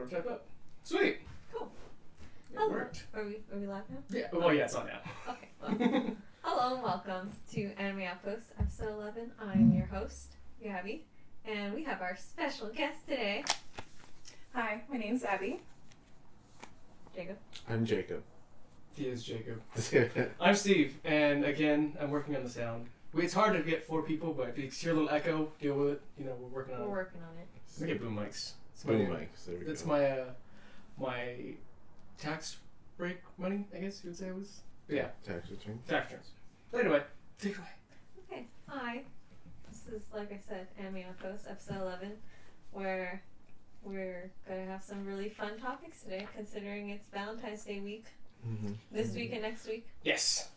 already typed up. Sweet. Cool. It worked. Are we live now? Yeah. Well, yeah, it's on now. Okay. Well, hello and welcome to Anime Outpost, episode 11. I'm your host, Gabby, and we have our special guest today, Hi, my name's Abby. Jacob. I'm Jacob. He is Jacob. I'm Steve, and again, I'm working on the sound. It's hard to get 4 people, but if you hear a little echo, deal with it. You know, we're working on it. We're working on it. Let me get boom mics. Boom mics. There we That's go. my my tax break money, I guess you would say it was. Yeah, Tax return. tax returns. Anyway, take it away. Okay. Hi. This is, like I said, Anime Outpost, episode 11, where we're going to have some really fun topics today, considering it's Valentine's Day week, this week and next week. Yes.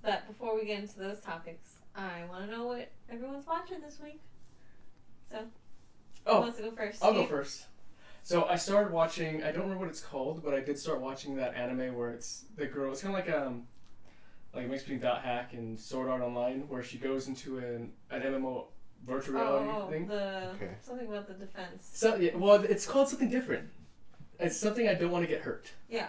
But before we get into those topics, I want to know what everyone's watching this week. So, who wants to go first? I'll go Steve? first. So I started watching, I don't remember what it's called, but I did start watching that anime where it's the girl, it's kind of like a mix between Dot Hack and Sword Art Online, where she goes into an MMO virtual reality thing. Something about the defense. So, yeah, well, it's called something different. It's something I don't want to get hurt. Yeah,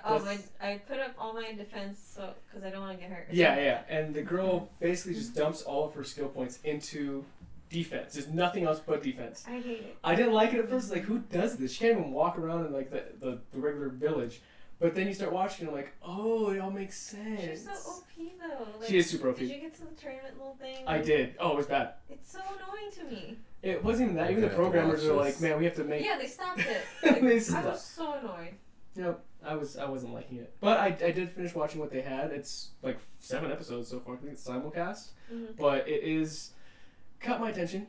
I put up all my defense because I don't want to get hurt. Yeah, and the girl basically just dumps all of her skill points into defense. There's nothing else but defense. I hate it. I didn't like it at first. Like, who does this? She can't even walk around in like the regular village. But then you start watching, and I'm like, oh, it all makes sense. She's so OP though. Like, She is super OP. Did you get to the tournament little thing? I did. Oh, it was bad. It's so annoying to me. It wasn't even that. Even the programmers were like, man, we have to make. Yeah, they stopped it. Like, They I stopped. was so annoyed. Nope, I wasn't liking it. But I did finish watching what they had. It's like 7 episodes so far. I think it's simulcast. Mm-hmm. But it is caught my attention.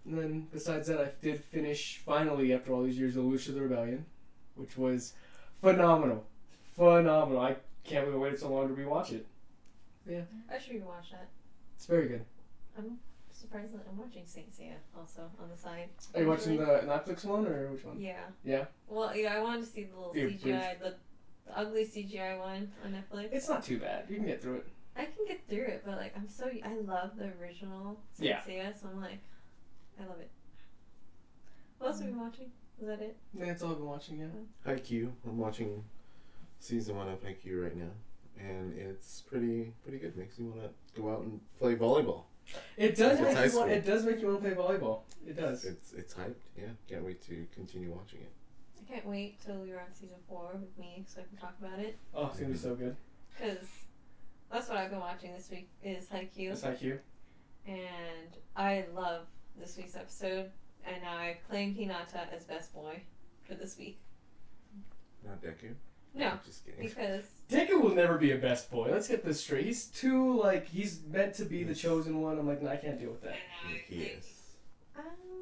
And then besides that, I did finish finally after all these years of Lucia the Rebellion, which was phenomenal. I can't believe I waited so long to rewatch it. Yeah, I should rewatch that. it's very good. I'm surprised that I'm watching Saint Seiya also on the side. Are you watching the Netflix one or which one? Yeah. Yeah? Well, yeah, I wanted to see the little CGI, the ugly CGI one on Netflix. It's not too bad. You can get through it. I can get through it, but like I love the original Saint Seiya, so I'm like, I love it. What else have you been watching? Is that it? Yeah, that's all I've been watching, yeah. Haikyuu. I'm watching season 1 of Haikyuu right now, and it's pretty good. Makes me want to go out and play volleyball. It does. It's It does make you want to play volleyball. It does. It's hyped. Yeah, can't wait to continue watching it. I can't wait till you're on season 4 with me so I can talk about it. Oh, it's gonna be so good. Because that's what I've been watching this week is Haikyuu. It's Haikyuu. And I love this week's episode. And now I claim Hinata as best boy for this week. Not Deku. No, Just kidding. because Deku will never be a best boy. Let's get this straight. He's too, he's meant to be the chosen one. I'm like, no, I can't deal with that. He is.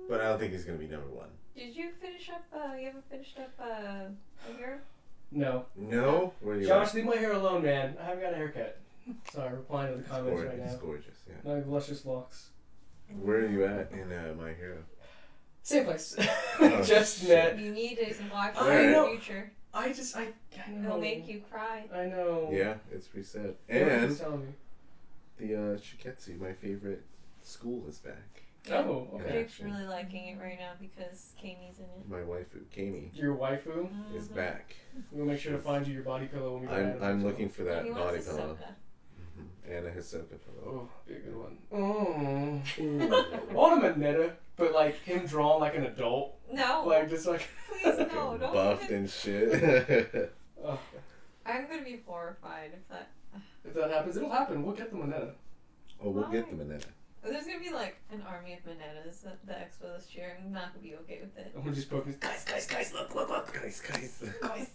But I don't think he's gonna be number 1. Did you finish up, you haven't finished up, My Hero? No. No? Where are you Josh, at? leave my hair alone, man. I haven't got a haircut. Sorry, replying to the comments right It's now. gorgeous, yeah. My luscious locks. Where are you at in My Hero? Same place. Oh, Just shit. met. You need to watch I it in know. the future. I know. It'll make you cry. I know. Yeah, it's reset. Everyone And keeps telling me. the Shiketsu, my favorite school, is back. Oh, okay. Jake's really liking it right now because Kami's in it. My waifu, Kami, Your waifu? is back. We'll make sure to find you your body pillow when we come out. I'm looking for that He body wants a pillow. Sokka. And a Hisoka pillow. Oh, be a good one. Oh. Ooh. I want a Mineta, but like him drawn like an adult. No. Like just like. Please no, don't Buffed even. and shit. Oh. I'm gonna be horrified if that. If that happens, it'll happen. We'll get the Mineta. Oh, we'll get the Mineta. There's gonna be like an army of Manetas at the expo this year. I'm not gonna be okay with it. I'm gonna just poke guys, look. Guys.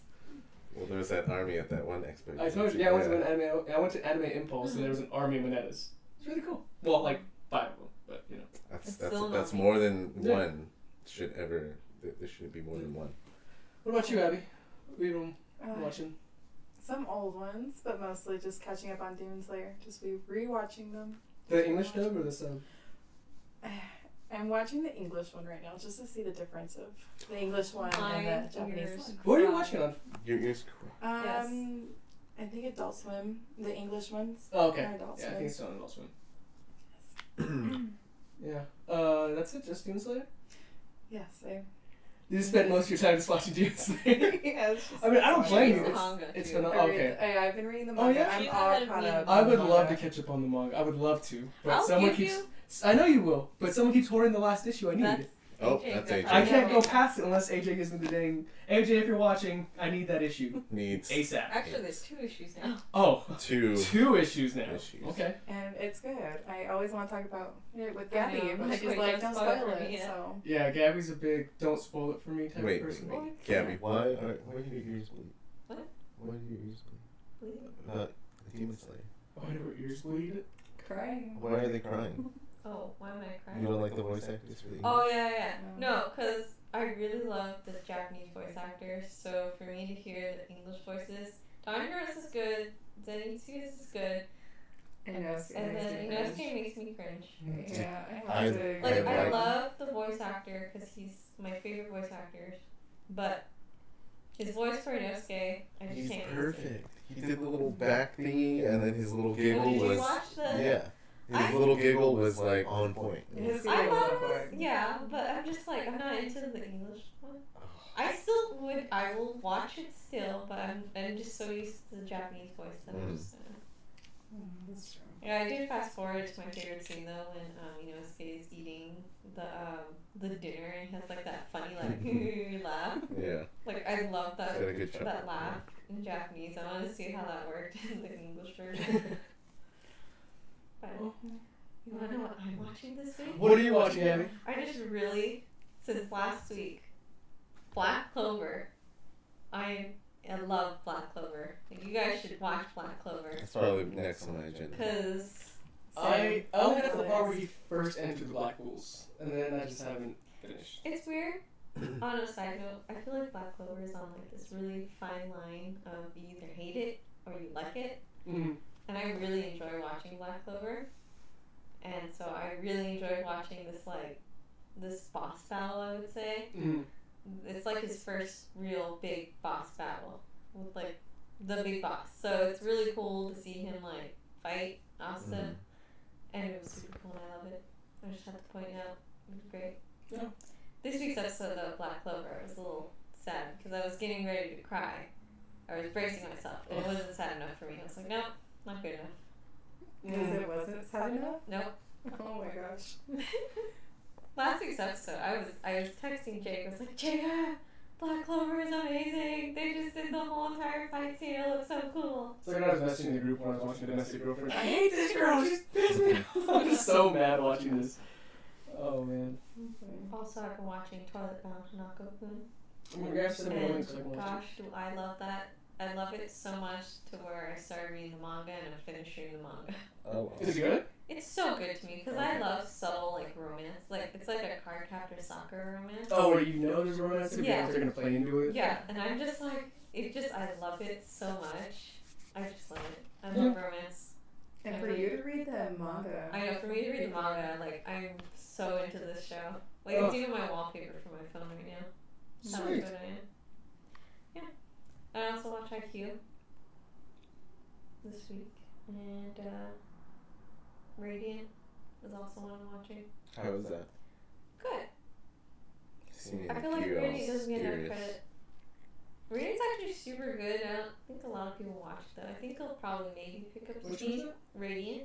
Well, there was that army at that one expo. I told you, I went to Anime Impulse, and there was an army of Minetas. It's really cool. Well, like 5 of them, but you know. That's more than Yeah. one. There should be more than one. What about you, Abby? What have you been watching? Some old ones, but mostly just catching up on Demon Slayer. Just rewatching them. The English dub or the sub? I'm watching the English one right now just to see the difference of the English one and the Japanese one. What are you watching on? Your ears cool. Yes. I think Adult Swim, the English ones. Oh, okay. Or Adult Yeah, I Swim. think it's on Adult Swim. Yeah. That's it? Just Demon Slayer? Yes, You spend most of your time just watching Demon Slayer. Yeah, it's just I mean, I don't She blame reads you. the manga, It's too. been I read- okay. I've been reading the Oh, manga. yeah? I'm She's all ahead of caught me. up. I on would the love to manga. catch up on the manga. I would love to, but I'll someone give keeps. you. I know you will, but someone keeps hoarding the last issue I need. That's Oh, AJ. that's That's AJ. I can't go AJ. past it unless AJ gives me the dang. AJ, if you're watching, I need that issue Needs ASAP. Actually, there's 2 issues now. Oh, 2 2 issues now. issues. Okay. And it's good. I always want to talk about it with I Gabby, know. but Like, she's wait, like, don't don't spoil it spoil for it. me yet. So Yeah, Gabby's a big don't spoil it for me type Wait, of person. What? Gabby, why do your ears bleed? What? Why do your ears bleed? Bleeding? About Demon Slayer. Why do her ears bleed? crying. Why are they crying? Oh, why am I crying? You don't like the voice actors for the English? Oh, yeah. No. No, because I really love the Japanese voice actors, so for me to hear the English voices, Tanjiro is good, Zenitsu is good, And and then Inosuke makes me cringe. Yeah, I- have to Like, agree. I like- love the voice actor because he's my favorite voice actor, but his voice for Inosuke, I just He's can't perfect. He did the little back thingy, and then his little giggle Did you was watch the? yeah. His I- little giggle was like on point. His I giggle was love on it. point. Yeah, but I'm just like I'm not into the English one. I will watch it still, but I'm just so used to the Japanese voice that I'm just. That's true. Yeah, I did fast forward to my favorite scene though when Inosuke is eating the dinner and he has like that funny like laugh. Yeah, Like I love he's got a good chuckle. that laugh in Japanese. I want to see how that worked in the English version. But you want to know what I'm watching this week? What are you watching, Gabby? I just really, since last week, Black Clover. I love Black Clover. Like, you guys should watch Black Clover. That's probably next on my agenda. Because I only got to the part where he first entered the Black Rules, and then I just haven't finished. it's weird. On a side note, I feel like Black Clover is on like this really fine line of you either hate it or you like it. Mm. And I really enjoy watching Black Clover. And so I really enjoy watching this boss battle, I would say. Mm. It's like his first real big boss battle with like the big boss. So it's really cool to see him like fight Asta. Mhm. And it was super cool and I love it. I just have to point out it was great. Yeah. This week's episode of Black Clover was a little sad because I was getting ready to cry. I was bracing myself and it wasn't sad enough for me. I was like, nope, not good enough. Because it wasn't sad enough? Nope. Oh my gosh. Last week's episode, I was texting Jake. I was like, Jake, Black Clover is amazing. They just did the whole entire fight scene. It looks so cool. It's like when I was messaging the group when I was watching Domestic Girlfriend. I hate this girl. She's pissing me off. I'm just so mad watching this. Oh man. Also, I've been watching Toilet Bound Nako-kun. I'm gonna grab some more And links so I can watch gosh, do I love that. I love it so much to where I started reading the manga and I'm finishing the manga. Oh, it. Is it good? It's so good to me because I love subtle like romance. Like it's like a card captor soccer romance. Oh, where you know there's a romance in it, Yeah. but they're gonna play into it. Yeah, and I'm just like I love it so much. I just love it. I love romance. And for you to read the manga. I know for me to read the manga, like I'm so into this show. Like it's even my wallpaper for my phone right now. That's how much Sweet. good I am. Yeah. I also watch IQ this week. And Radiant is also one I'm watching. how was that? Good. Seen it I in feel like queue, I Radiant was doesn't get enough curious. credit. Radiant's actually super good. I don't think a lot of people watch it though. I think he'll probably maybe pick up Which speed. one's that? Radiant.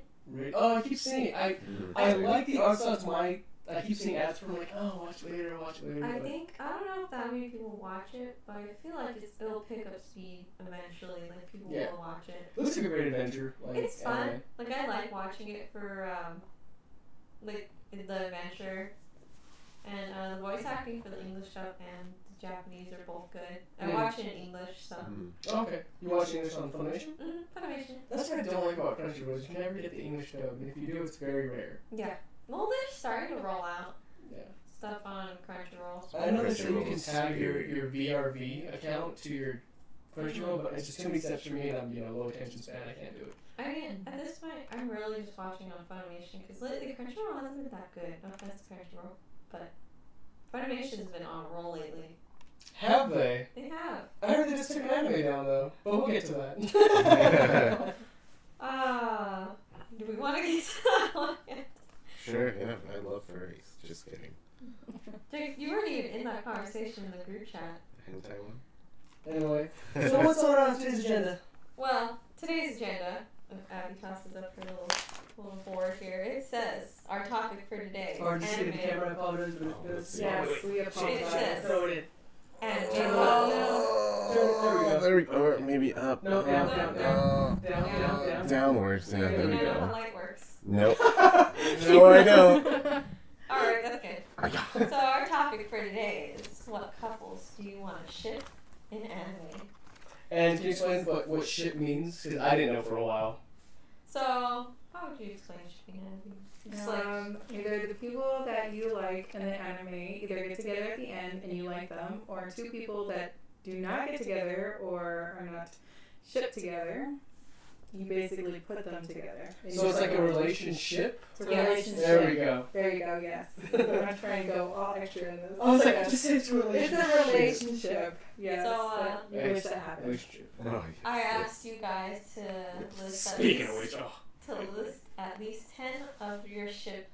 Oh, I keep seeing it. Mm. I like the art style. It's my. I keep seeing ads for like, oh, watch it later, watch it later. I but- think I don't know if that many people watch it, but I feel like it'll pick up speed eventually. Like people Yeah. will watch it. Looks like a great adventure. Like, It's fun. anime. Like I like watching it for like the adventure, and the voice acting for the English dub and the Japanese are both good. I Mm. watch it in English, so. Mm. Oh, okay. You watching English on Funimation? Funimation. That's what I don't like about Crunchyroll. Is you can never get the English dub, and if you do, it's very rare. Yeah. Well, they're starting to roll out Yeah. stuff on Crunchyroll. I know that you Crunchyroll can is tag your scary. VRV account to your Crunchyroll, but it's just too many steps for me, and I'm low attention span. I can't do it. I mean, at this point, I'm really just watching on Funimation because lately Crunchyroll hasn't been that good. No offense to Crunchyroll, but Funimation's been on a roll lately. Have they? They have. I heard they just took an anime down though, but we'll get to that. Do we want to get to that one? Sure, yeah, I love furries. Just kidding. Jake, you weren't even in that conversation in the group chat. Hentai one. Anyway, so what's on today's agenda? Well, today's agenda, if Abby tosses up her little board here, it says our topic for today Or is just see the anime. camera, I apologize, but it's Yes, we It apologize. says throw it in. anime. There we go. Or maybe up. No, down, down, down. Down, down, down. Downwards. Yeah, You there we know how go. light works. Nope. No, I don't. Alright, that's good. So our topic for today is what couples do you want to ship in anime? And can you explain what ship means? Because I didn't know for a while. So, how would you explain shipping in anime? Just like, Either the people that you like in the anime either get together at the end and you like them, or two people that do not get together or are not shipped together. You basically put them together. So it's like a relationship? It's a Yeah. relationship. There we go. There you go, yes. I'm not trying to go all extra in this. I was like, Yes. just say it's a It's relationship. a relationship. Yes. So, that you wish that happened. Relationship. Oh, I asked you guys to list Speaking of which, list at least 10 of your ship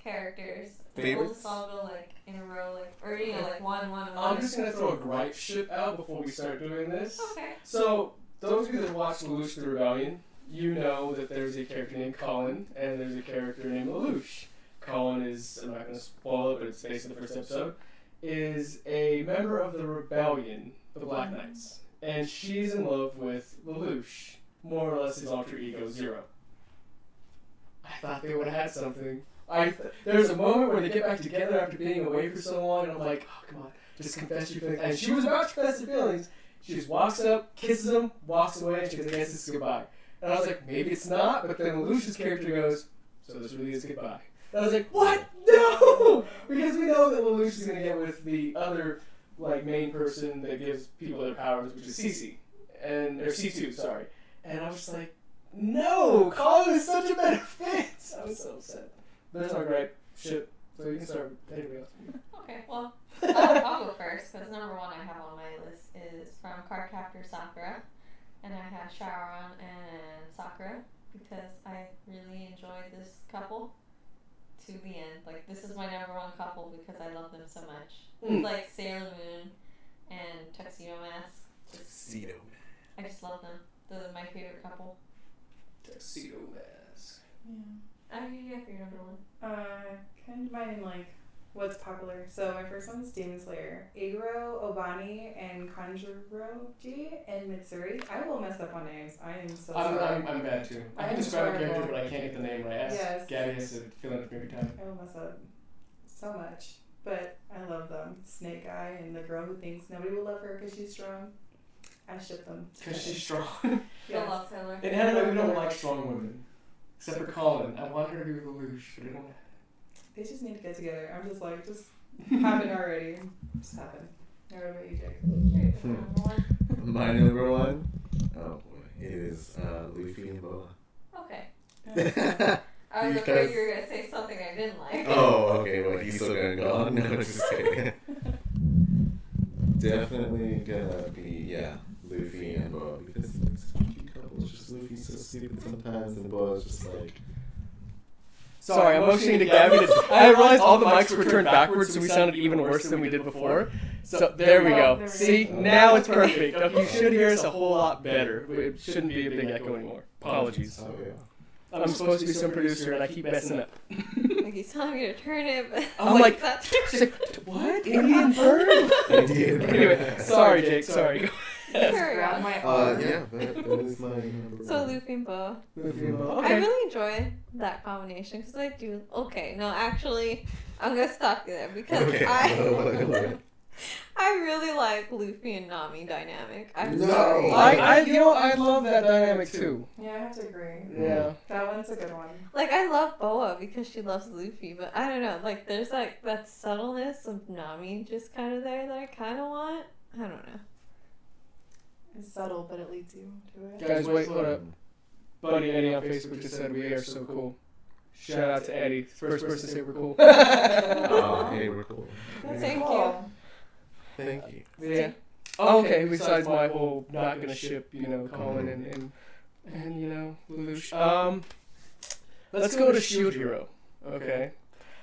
characters. Favorites? We'll just all go like in a row, like, or you know, like one. I'm just gonna throw a gripe ship out before we start doing this. Okay. So, those of you that watched Lelouch the Rebellion, you know that there's a character named Colin, and there's a character named Lelouch. Colin is, I'm not going to spoil it, but it's based on the first episode, is a member of the Rebellion, the Black Knights. And she's in love with Lelouch, more or less his alter ego, Zero. I thought they would have had something. There's a moment where they get back together after being away for so long, and I'm like, oh, come on, just confess your feelings. And she was about to confess her feelings. She just walks up, kisses him, walks away, and she goes, I guess this is goodbye. And I was like, maybe it's not, but then Lelouch's character goes, so this really is goodbye. And I was like, what? No! Because we know that Lelouch is going to get with the other main person that gives people their powers, which is Cece. Or C2, sorry. And I was just like, no! Colin is such a better fit! I was so upset. But that's our gripe. Shit. So you can start with anybody else. Okay, well, I'll go first, because number one I have on my list is from Cardcaptor Sakura, and I have Shaoran and Sakura, because I really enjoyed this couple to the end. Like, this is my number one couple because I love them so much. It's like Sailor Moon and Tuxedo Mask. Tuxedo. I just love them. They're my favorite couple. Tuxedo Mask. Yeah. I mean, you have your number one. Kind of mine like what's popular. So my first one's Demon Slayer. Iguro, Obani, and Kanjuroji, and Mitsuri. I will mess up on names. I am so sorry. I'm bad too. I I can am describe a terrible. character, but I can't get the name right. Yes. Gabby has to fill in every time. I will mess up so much. But I love them. Snake Eye and the girl who thinks nobody will love her because she's strong. I ship them. Because she's strong. The Yes. love filler. In anime, we don't like strong women. Except for Colin. I want her to be with Lelouch, but I don't. They just need to get together. I'm just like, just happen already. Just happen. What about you, Jake? Number one. My number one? Oh boy. It is Luffy and Boa. Okay. Yeah. I was Because- afraid you were going to say something I didn't like. Oh, okay. Well, he's still gonna go on. No, just kidding. Definitely gonna be, Luffy and Boa because it's such a cute couple. It's just Luffy's so stupid sometimes, and Boa's just like. Sorry, I'm motioning to Gabby. I realized all the mics were turned backwards, so we sounded even worse than we did before. So there we go. See, now it's perfect. Okay, you should hear us a whole lot better. It shouldn't be a big echo anymore. Apologies. Oh yeah. I'm supposed to be some producer, and I keep messing up. Like, he's telling me to turn it, but I'm like, that's she's like, what? Indian bird? Anyway, sorry, Jake. Sorry. Go ahead. Carry Grab on. my Yeah, arm. that is my number So one. Luffy and Boa. Luffy and Bo. I Okay. really enjoy that combination because I do. Okay, no, actually, I'm gonna stop you there because Okay. I really like Luffy and Nami dynamic. I'm No. sorry. I love that dynamic too. Yeah, I have to agree. Yeah. That one's a good one. Like, I love Boa because she loves Luffy, but I don't know. Like, there's like that subtleness of Nami just kind of there that I kind of want. I don't know. It's subtle, but it leads you to it. Guys, wait, hold up. Buddy Eddie on Facebook just said we are so cool. Shout out to Eddie. First person to say we're cool. Oh, hey, we're cool. Thank Cool. Thank you. Yeah. Oh, okay, besides my whole not gonna ship, Colin and Lelouch. Let's go to Shield Hero. Okay.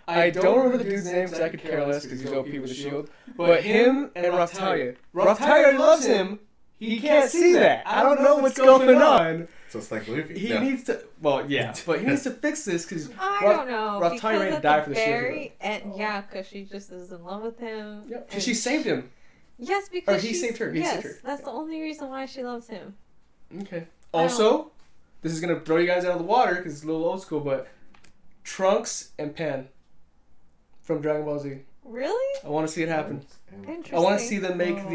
I don't remember the dude's name because I could care less because he's OP with a shield. But him and Raftalia. Raftalia loves him. He can't see that. I don't know what's going on. So it's like Luffy. He needs to. Well, yeah, but he needs to fix this because I don't know. Raftalia ready to die for the shield. Yeah, because she just is in love with him. Yep. Because she saved him. Yes, because he saved her. He saved her. That's the only reason why she loves him. Okay. Also, this is gonna throw you guys out of the water because it's a little old school, but Trunks and Pan from Dragon Ball Z. Really? I want to see it happen. Interesting. I want to see them make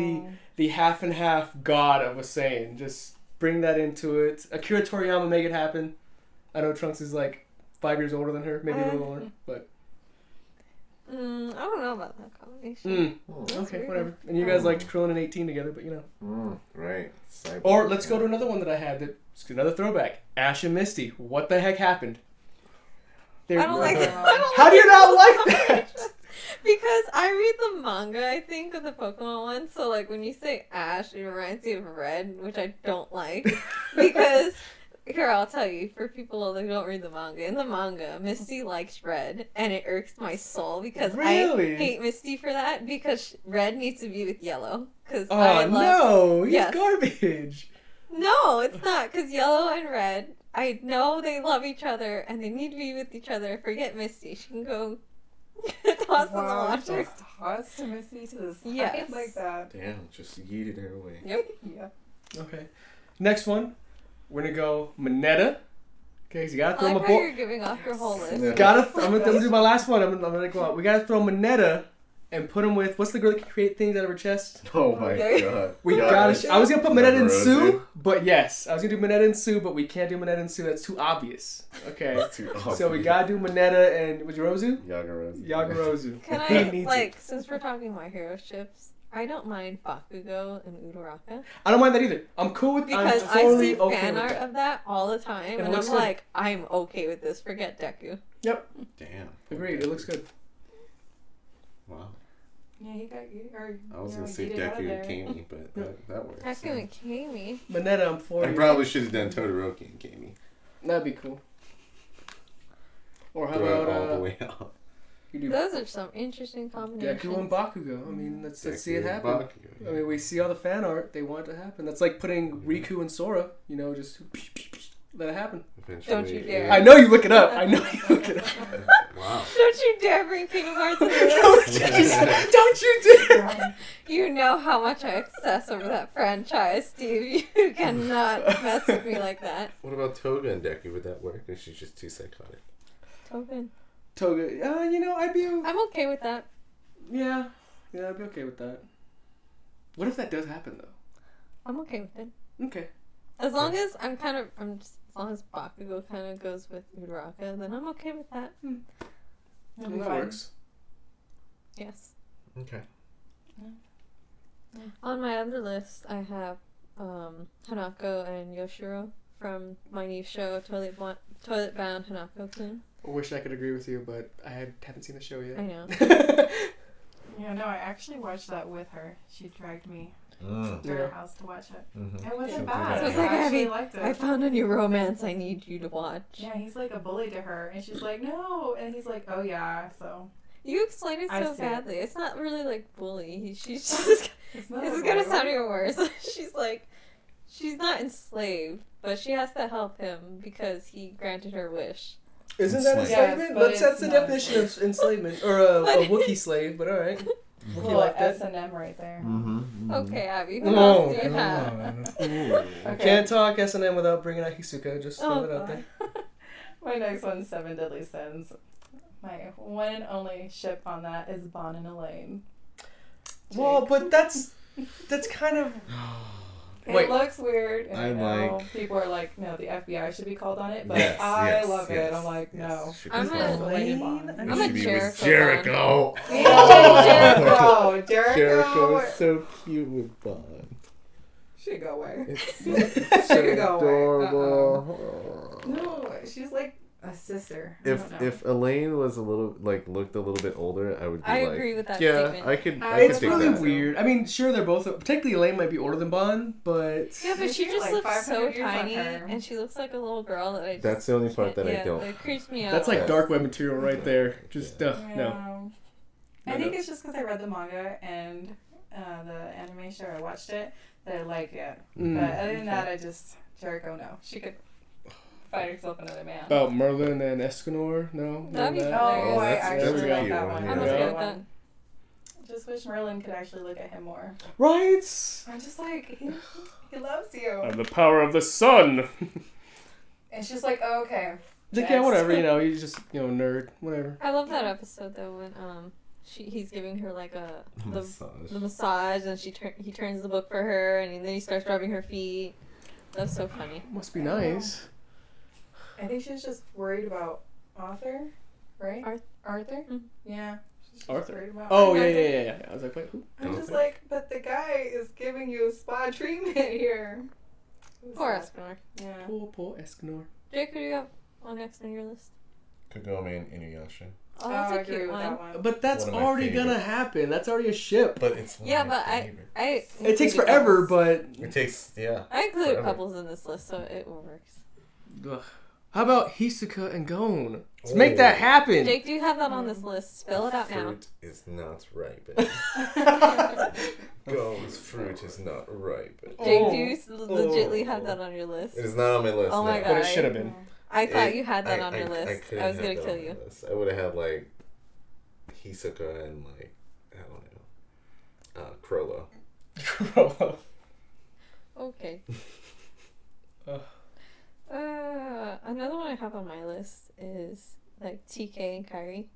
the half and half god of a Saiyan. Just bring that into it. Akira Toriyama make it happen. I know Trunks is like 5 years older than her, maybe a little older, but. I don't know about that combination. Okay, weird. Whatever. And you guys liked Krillin and 18 together, but you know. Right. Or let's go to another one that I had. That's another throwback. Ash and Misty. What the heck happened? I don't like that. How do you not like that? Because I read the manga, I think, of the Pokemon one. So, like, when you say Ash, it reminds me of Red, which I don't like. Because, here, I'll tell you, for people that don't read the manga, in the manga, Misty likes Red, and it irks my soul because Really? I hate Misty for that, because Red needs to be with Yellow. No, he's Yes. garbage. No, it's not, because Yellow and Red, I know they love each other, and they need to be with each other. Forget Misty. She can go toss in the water. Just toss to Misty to the side Yes. like that. Damn, just yeeted her away. Yep. Yeah. Okay. Next one, we're gonna go Mineta. Okay, so you gotta I throw like my how boy. you're giving off your whole list. Yeah. I'm gonna do my last one. I'm gonna go out. We gotta throw Mineta and put him with what's the girl that can create things out of her chest? Oh my Okay. god. We Yeah. gotta. I was gonna put Mineta and Yagurozu. Sue, but yes, I was gonna do Mineta and Sue, but we can't do Mineta and Sue. That's too obvious. Okay. That's too So we obvious. gotta do Mineta and was it Rozu? Yagurozu. Yagurozu. Can He I, needs like, it. since we're talking My Hero ships, I don't mind Bakugo and Uraraka. I don't mind that either. I'm cool with. Because I'm I totally see okay fan with art that. of that all the time, It and I'm looks good. like, I'm okay with this. Forget Deku. Yep. Damn. Agreed. It looks good. Wow. Yeah, he got you. Or, I was you know, gonna say yeeted out of Deku there. and Kami, but that works. Deku and Kami. Mineta, I'm for I you. probably should have done Todoroki and Kami. That'd be cool. Or how Throw about it all the way out. you do Those are some interesting combinations. Deku and Bakugo. I mean, let's see it Deku and happen. Bakugo. I mean, we see all the fan art. They want it to happen. That's like putting Riku and Sora. You know, just let it happen. Eventually, Don't you dare. I know you look it up. I know you look it up. Wow. Don't you dare bring Kingdom Hearts into this. Don't you dare! You know how much I obsess over that franchise, Steve. You cannot mess with me like that. What about Toga and Deku? Would that work? Or she's just too psychotic? Tobin. Toga, you know, I'd be. I'm okay with that. Yeah, I'd be okay with that. What if that does happen though? I'm okay with it. Okay. As long as as long as Bakugo kind of goes with Uraraka, then I'm okay with that. It'll be That fine. works. Yes. Okay. On my other list, I have Hanako and Yoshiro from my new show, Toilet Bound Hanako-kun. I wish I could agree with you, but I haven't seen the show yet. I know. Yeah, no, I actually watched that with her. She dragged me to Yeah. her house to watch it. Mm-hmm. It wasn't Yeah. bad. So it's I like, actually Abby, liked it. I found a new romance I need you to watch. Yeah, he's like a bully to her, and she's like, no, and he's like, oh yeah, so. You explained it I so see it. badly. It's not really like bully. She's just. It's not This is a gonna bully. sound even worse. She's like, she's not enslaved, but she has to help him because he granted her wish. Isn't that Enslavement. enslavement? Yes, but That's the it's not definition of enslavement. Or a Wookiee slave, but alright. Wookiee Well, like that. S&M right there. Mm-hmm. Okay, Abby, who No, else do you have? Okay. Can't talk S&M without bringing out Hisuka. Just throw Oh, it out God. there. My next one's Seven Deadly Sins. My one and only ship on that is Bon and Elaine. Well, but that's kind of. It Wait. looks weird, and I I know like- people are like, no, the FBI should be called on it, but Yes, I yes, love yes, it. I'm like, no. yes. Should I'm be a- called. Elaine and Bon. I'm It a should be Jericho with Jericho. Jericho! Jericho is so cute with Bond. She go away. It's She could go away. adorable. No, she's like a sister. I don't know. If Elaine was a little looked a little bit older, I would be I like, agree with that yeah, statement. I could It's dig really that. weird. I mean, sure, they're both. Particularly Elaine might be older than Bond, but Yeah, but she She's just like looks 500 so years on tiny, her. and she looks like a little girl that I just That's the only part that I yeah, don't. it creeps me out. that's like Yeah. dark web material right there. Just no. Yeah. I No, think no. it's just because I read the manga and the anime show. I watched it that I like it. Mm, But other than okay. that, I just Jericho. No, she could find herself another man. About Merlin and Escanor, no. That'd be None of hilarious. Oh, I that's- actually that's a like cute that one, one. yeah. I'm That's a okay good with that. one. Just wish Merlin could actually look at him more. Right. I'm just like, he loves you. The power of the sun. And she's like, oh, okay. Like, yeah, Next. whatever. You know, he's just nerd. Whatever. I love that episode though when he's giving her like the massage and he turns the book for her and then he starts rubbing her feet. That's so funny. Must be nice. I think she was just worried about Arthur, right? Arthur? Mhm. Yeah. She's just Arthur. worried about Oh Arthur. yeah. I was like, wait, who? I'm just Arthur. like, but the guy is giving you spa treatment here. Poor So- Escanor. Yeah. Poor Escanor. Jake, who do you have on next on your list? Kagome and Inuyasha. Oh, that's I a agree cute with one. that one. But that's One of my already gonna favorites. happen. That's already a ship. But it's one Yeah, of my but favorites. I It takes included forever, couples. but It takes I included forever. couples in this list, so it works. ugh. How about Hisoka and Gon? Let's Oh. make that happen. Jake, do you have that on this list? Spell it out now. Fruit is not ripe. Go's fruit is not ripe. Jake, do you legitly have that on your list? It is not on my list. Oh my no. God. But it should have been. I thought It- you had that on your list. couldn't I was have gonna that kill on my you. list. I would have had like Hisoka and like I don't know, Crollo. Okay. Ugh. Another one I have on my list is like TK and Kyrie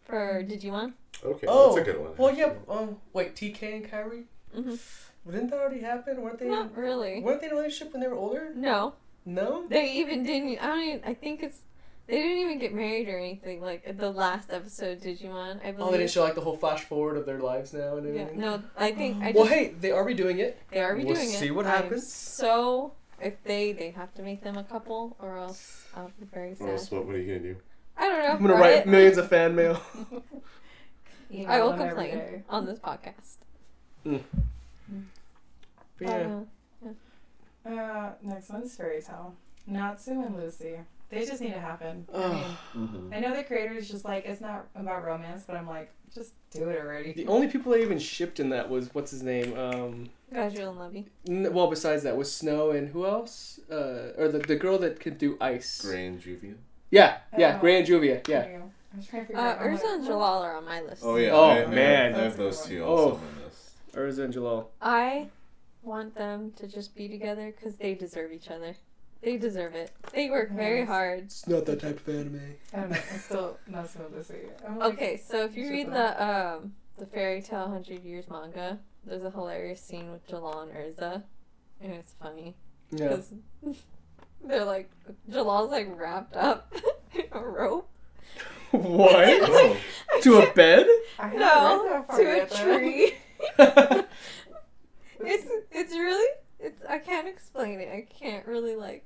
for Digimon. Okay, Oh, that's a good one. well, yeah. actually. Wait, TK and Kyrie? Mm-hmm. Didn't that already happen? Weren't they? Not really. Weren't they in a relationship when they were older? No, No. they even didn't. I think it's they didn't even get married or anything. Like at the last episode, Digimon. I believe. Oh, they didn't show like the whole flash forward of their lives now and Yeah. everything. No, I think I just. Well, hey, they are redoing it. They are we'll redoing it. see what I'm happens. So if they have to make them a couple, or else I'll be very sad. What are you gonna do? I don't know. I'm gonna write millions of fan mail. Email I will them every complain day. on this podcast. But yeah. Next one's Fairy Tale. Natsu and Lucy. They just need to happen. I Ugh. mean, Mm-hmm. I know the creator's just like, it's not about romance, but I'm like, just do it already. The only people that even shipped in that was what's his name? Gabriel and Levy. Well, besides that was Snow and who else? Or the girl that could do ice. Grand Juvia. Yeah, Oh. Gray and Juvia. Yeah. I was trying to figure out. I'm Urza like, and Jalal are on my list. Oh yeah. Oh, I man. have those two Oh. also on my list. Urza and Jalal. I want them to just be together because they deserve each other. They deserve it. They work very Yes. hard. It's not that type of anime. I don't know. It's still not so Lucy. I'm like, Okay, so if you read the Fairy Tale 100 Years manga, there's a hilarious scene with Jalal and Urza, and it's funny Yeah. because they're like Jalal's like wrapped up in a rope. What? Oh. To a bed? I haven't No, read that far to a yet, though. tree. It's really I can't explain it. I can't really like.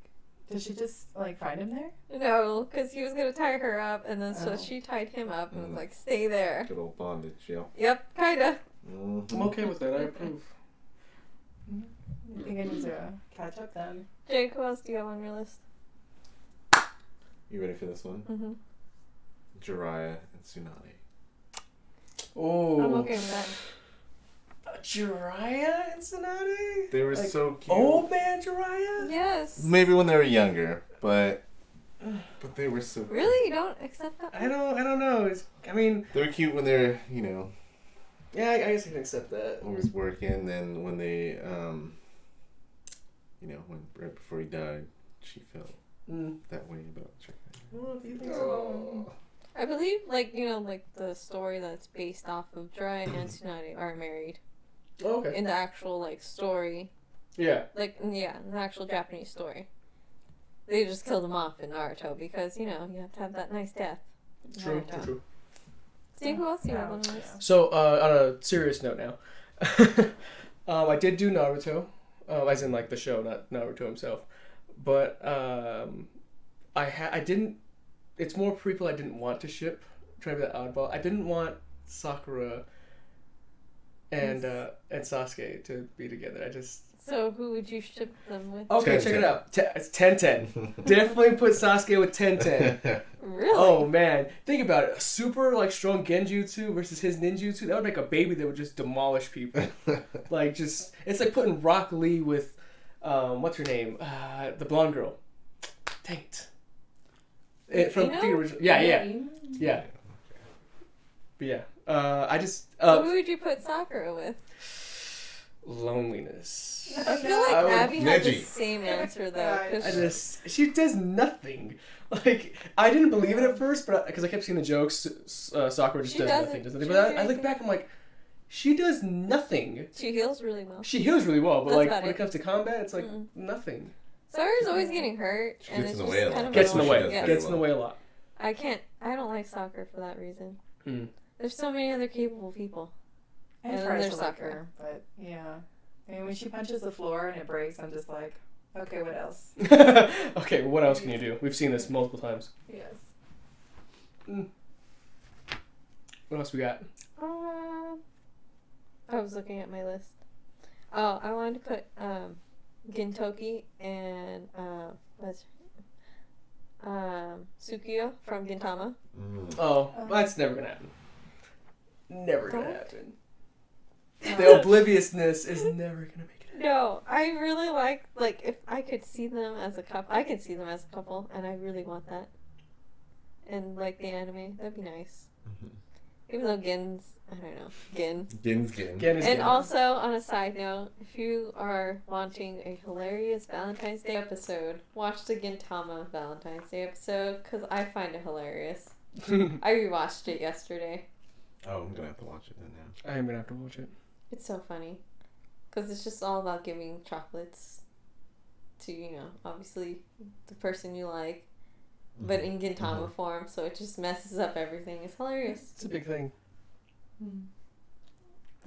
Did she just like find him there? No, because he was gonna tie her up, and then so Oh. she tied him up and was like, "Stay there." Good old bondage, yeah. Yep, kinda. I'm okay with that. I approve. I think I need to catch up then. Jake, who else do you have on your list? You ready for this one? Mm-hmm. Jiraiya and Tsunade. Oh. I'm okay with that. Jiraiya and Tsunade? They were Like, so cute. Old man Jiraiya? Yes. Maybe when they were younger, but they were so cute. Really, you don't accept that? I don't know. I mean, They were cute when they're, yeah, I guess I can accept that. always working. Then when they, when right before he died, she felt Mm. that way about Jiraiya. Well, do you think so? I believe, the story that's based off of Jiraiya and Tsunade are married. Oh, okay. In the actual, story. Yeah. In the actual Japanese story. They just killed him off in Naruto because, you have to have that nice death. True, Naruto. true. Steve, who else do you have on the list? So, on a serious note now, I did do Naruto, as in the show, not Naruto himself. But I didn't it's more people I didn't want to ship. I'm trying to be that oddball. I didn't want Sakura and Sasuke to be together. I just. So who would you ship them with? Okay, check it out. It's 10-10. Definitely put Sasuke with 10-10. Really? Oh man, think about it. A super like strong Genjutsu versus his ninjutsu. That would make a baby that would just demolish people. Like just, it's like putting Rock Lee with, what's her name? The blonde girl. Dang it. From the original. Yeah. But yeah. I just. So who would you put Sakura with? Loneliness. I feel like Abby had the Neji. same answer though. 'Cause She does nothing. Like, I didn't believe it at first, but because I kept seeing the jokes, Sakura just does nothing. But I look back, I'm like, she does nothing. she heals really well. She heals really well, but That's like about when it. it comes to combat, it's like nothing. Sakura's always getting hurt, She and gets it's in the just way a lot. kind of Gets in the She way. does Yeah. very Gets in the way a lot. I don't like Sakura for that reason. Mm. There's so many other capable people. I And then try there's to like Sakura. her, but yeah. I mean, when she punches the floor and it breaks, I'm just like, okay, what else? Okay, what else can you do? We've seen this multiple times. Yes. What else we got? I was looking at my list. Oh, I wanted to put Gintoki and Tsukiyo from Gintama. Oh, that's never gonna happen. Never gonna Don't. happen. The obliviousness is never gonna make it happen. No, I really like if I could see them as a couple. I could see them as a couple, and I really want that. And like the anime, that'd be nice. Even though Gin's, I don't know, Gin. Gin's. Again, And also, on a side note, if you are wanting a hilarious Valentine's Day episode, watch the Gintama Valentine's Day episode, because I find it hilarious. I rewatched it yesterday. Oh, I'm gonna have to watch it then now. I am gonna have to watch it. It's so funny. Because it's just all about giving chocolates to, obviously the person you like, but in Gintama form, so it just messes up everything. It's hilarious. It's a big thing.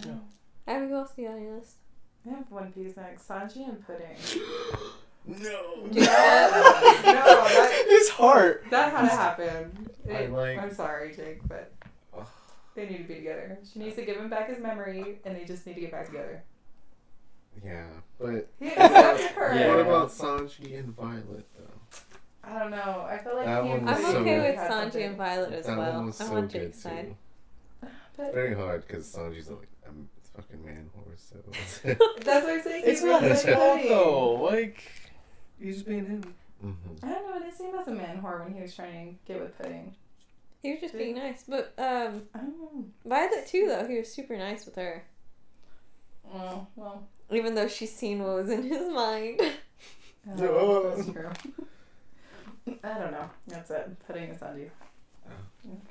Yeah. Abby, who else do you got on your list? I have One Piece next. Sanji and Pudding. No. Do you have No, His heart. that had to happen. I'm sorry, Jake, but they need to be together. She needs to give him back his memory, and they just need to get back together. Yeah, but He accepted her. Yeah. what about Sanji and Violet though? I don't know. I feel like That he and one I'm was so okay good. with had Sanji something. and Violet as That well. one was I'm so on good Jake's side. too. But It's very hard because Sanji's like a fucking man horse. So that's what I'm saying. It's he not really his liked fault Pudding. though. Like, he's just being him. I don't know. It didn't seem as a man whore when he was trying to get with Pudding. He was just being nice. But I don't know. Violet too, though. He was super nice with her. Oh, well. Even though she's seen what was in his mind. Oh, that's true. I don't know. That's it. Pudding and Sanji.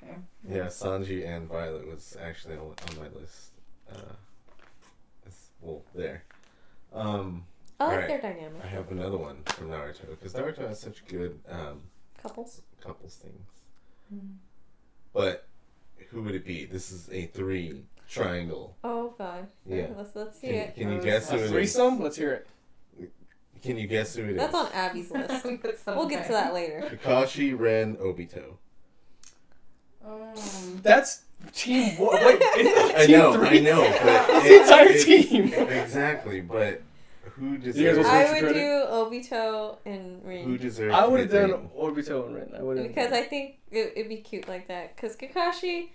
Okay. yeah, Sanji and Violet was actually on my list. There. I like Alright. their dynamic. I have another one from Naruto because Naruto has such good Couples. couples things. But who would it be? This is a 3 triangle. Oh god. Yeah. Let's see it. Can you guess who A it is? threesome? Let's hear it. Can you guess who it is? That's on Abby's list. We'll get to that later. Kakashi, Ren, Obito. That's team one. Wait, I team know, 3? I know, but It's the entire team. Exactly, but who You guys deserves? will I switch would credit? do Obito and Who Rin. deserves? I to would have be done taken? Obito and Rin. I would have. Because I think it'd be cute like that. Because Kakashi,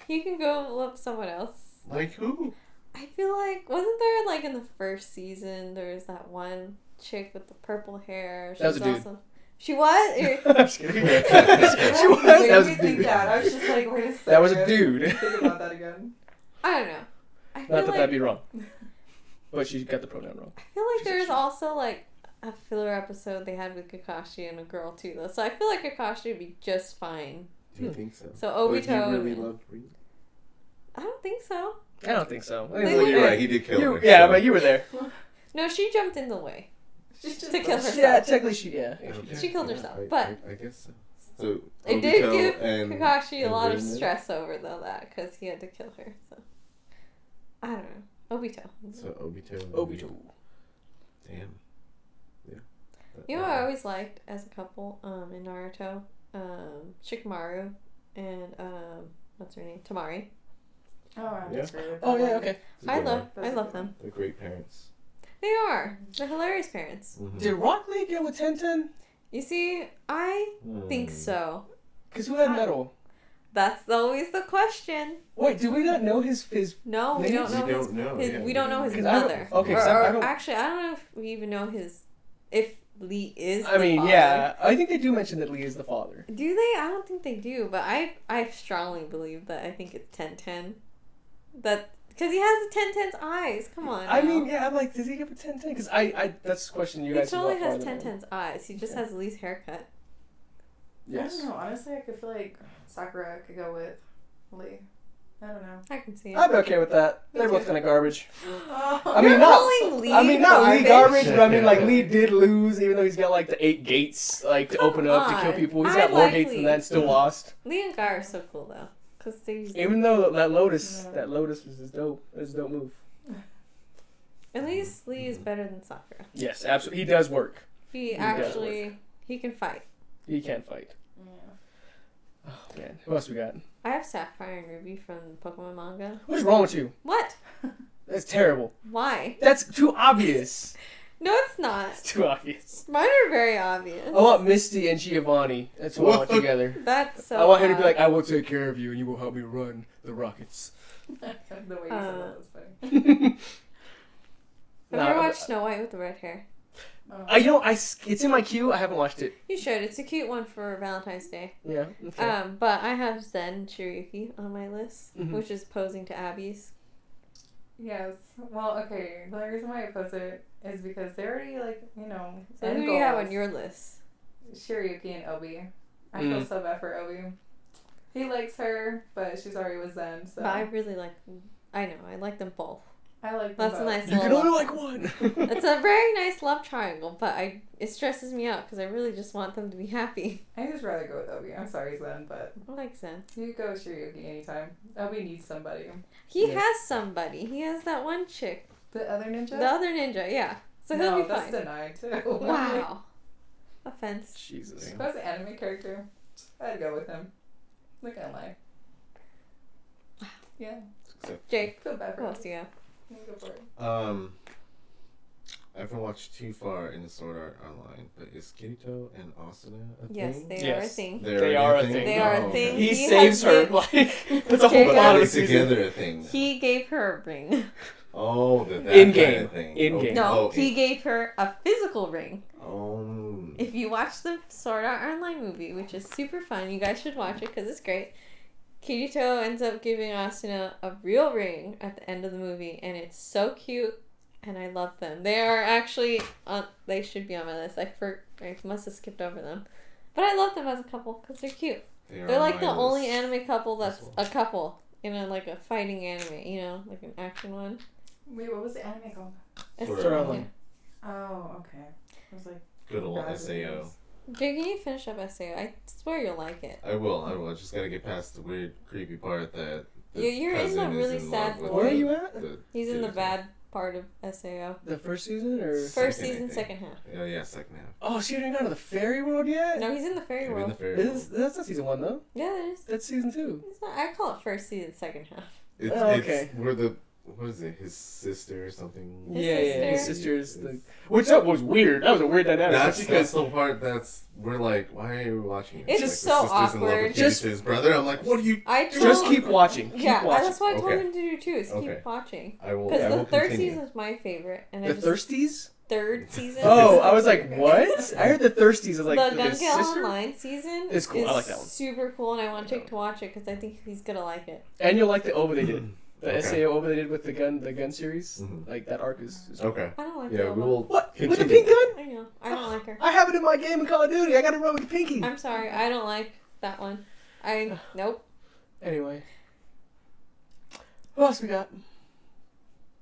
he can go love someone else. Like who? I feel like, wasn't there like in the first season, there was that one chick with the purple hair? That was a dude. Also... She was? I'm just kidding. She was. Wait, That was me a think dude. that. I was just like, wait a second. That was a dude. Think about that again. I don't know. I feel Not that like, that'd be wrong. But she got the pronoun wrong. I feel like there's also like a filler episode they had with Kakashi and a girl too, though. So I feel like Kakashi would be just fine. Do you think so? So But he Obito. really loved Rin. I don't think so. I don't think so. They Well, you're were- right. He did kill her. Yeah, so- but you were there. No, she jumped in the way She's just to kill herself. Yeah, technically she. Yeah. Okay, She killed herself, I, but- I guess so. So It did Obito give and Kakashi a and lot of Rin then? stress over though that because he had to kill her. So I don't know. Obito. So Obito. and Obito. Damn. Yeah. You know what I always liked as a couple in Naruto? Shikamaru and what's her name? Tamari. Oh, I'm Yeah. just really Oh yeah, okay. It's a I good love one. I love them. They're great parents. They are. They're hilarious parents. Mm-hmm. Did Rock Lee get with 1010? You see, I think so. Cause who had metal? That's always the question. Wait, do we not know his? No, we don't know We his. don't know, his yeah. we don't know his 'Cause I don't- mother. okay, Or, 'cause I or don't- actually, I don't know if we even know his. If Lee is. I the mean, father. yeah, I think they do mention that Lee is the father. Do they? I don't think they do, but I strongly believe that I think it's 1010. That because he has the 1010's eyes. Come on. I now. mean, yeah, I'm like, does he get with 1010? Because I that's a question you He guys. totally know has farther than I do. 1010's eyes. He just has Lee's haircut. Yes. I don't know. Honestly, I could feel like Sakura could go with Lee. I don't know. I can see it. I'd be okay with that. Me They're both too. kind of garbage. Oh. I mean, You're not. calling Lee I mean, not Lee garbage, garbage? but I mean, like Lee did lose, even though he's got like the 8 gates, like to Come open up to kill on. people. He's I got more like gates Lee. than that, and still lost. Lee and Guy are so cool though, cause they. Even though that Lotus, Yeah. that Lotus was his dope. His dope move. At least Lee is better than Sakura. Yes, absolutely. He does work. He does actually he can fight. He can fight. Yeah. Oh man, who else we got? I have Sapphire and Ruby from Pokemon manga. What's wrong with you? What? That's terrible. Why? That's too obvious. No, it's not. It's too obvious. Mine are very obvious. I want Misty and Giovanni. That's who I want together. That's so. I want him to be odd. like, I will take care of you and you will help me run the Rockets. The way you said that was funny. Have you ever watched Snow White with the red hair? Oh. It's in my queue. I haven't watched it. You should. It's a cute one for Valentine's Day. Yeah. Okay. But I have Zen Shiryuki on my list, Mhm. which is posing to Abby's. Yes. Well, okay. The only reason why I post it is because they already, like, you know, So end who do you have on goals. your list? Shiryuki and Obi. I feel so bad for Obi. He likes her, but she's already with Zen, so. But I really like. I know. I like them both. I like them That's a both. nice. You can little only love like one. It's a very nice love triangle, but it stresses me out because I really just want them to be happy. I just rather go with Obi. I'm sorry, Zen, but I like Zen. you go with Shiryuki anytime. Obi needs somebody. He Yeah. has somebody. He has that one chick, The other ninja? the other ninja. Yeah, so no, he'll be that's fine. denied too. Wow. Offense. Jesus. If I was an anime character, I'd go with him. Not gonna lie. Yeah. Jake, Feel bad for who him. else do you have? Go for it. I haven't watched too far in the Sword Art Online, but is Kirito and Asuna a Yes, thing? they are a Yes. thing. They are a thing. They are a Oh, thing. okay. He He saves has her. been- Like that's a whole Jake But plot are of they the season. together a thing? He gave her a ring. Oh, that In kind game. of thing. In Oh, game. No, oh, he gave her a physical ring. Oh. If you watch the Sword Art Online movie, which is super fun, you guys should watch it because it's great. Kirito ends up giving Asuna a real ring at the end of the movie, and it's so cute, and I love them. They are actually they should be on my list. I must have skipped over them, but I love them as a couple because they're cute. They are They're like on the my only list anime couple as that's well. a couple in like a fighting anime, you know, like an action one. Wait, what was the anime called? It's Sword Art yeah. Online. Oh, okay. I was like, Good old Bad SAO. reviews. Jake, can you finish up SAO? I swear you'll like it. I will. I just gotta get past the weird, creepy part that. The You're in cousin the is really in sad love with Where are the- you at? He's in the dude. bad part of SAO. The first season or? First Second, I season, think. second half. Oh yeah, second half. Oh, so you didn't go to the fairy world yet? No, he's in the fairy Maybe in world. the fairy That's not season 1 though. Yeah, it is. That's season 2. It's not, I call it first season, second half. It's, Oh, okay. It's where the what is it? His sister or something. His Yeah, his sister. sister's the. Which that was weird. That was a weird dynamic. That's because the part that's we're like, why are we watching It's this? Like, so the sister's in love awkward. with Just- his brother. I'm like, what are you? I told, just keep watching. Keep yeah, watching. that's what I told Okay. him to do too. Is Okay. keep watching I will. because I the will third continue. season is my favorite, and The I just Thirsties? third season. Oh, I was like, what? I heard the Thirsties is like the his Gun Gale sister. Online season It's cool. I like that one. Super cool, and I want Jake to watch it because I think he's gonna like it. And you'll like the OVA they did. The Okay. SAO OVA they did with the gun series. Mhm. Like that arc is Okay. I don't like Yeah, the we Oba. will. What? With the Continue. pink gun? I know. I don't like her. I have it in my game in Call of Duty. I gotta run with the pinky. I'm sorry. I don't like that one. Nope. Anyway. Who else we got?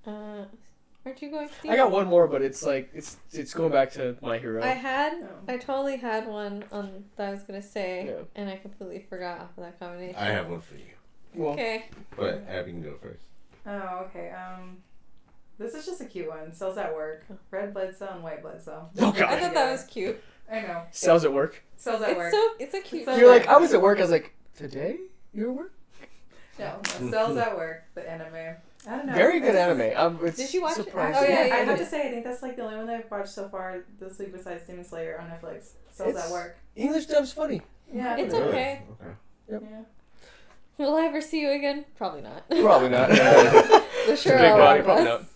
Aren't you going, Steve? I got one more, but it's like it's going back to My Hero. I totally had one on that I was gonna say, Yeah. and I completely forgot off of that combination. I have one for you, Well, Okay. but Abby can go first. oh, okay. This is just a cute one. Cells at work. Red blood cell and white blood cell. Oh, God. I thought that was cute. I know. Cells at work. Cells at work. It's a cute. So You're like, I was at work. I was like, today? You're at work? No, Cells at Work, the anime. I don't know. Very good anime. It's Did you watch it? surprising. Oh yeah, Yeah, I yeah, have yeah. to say I think that's like the only one that I've watched so far this week besides Demon Slayer on Netflix. Cells It's- at Work. English dub's funny. Yeah. It's Really? okay. Okay. Yeah. Will I ever see you again? Probably not. Probably not. The It's a sure big all body, of probably us. not.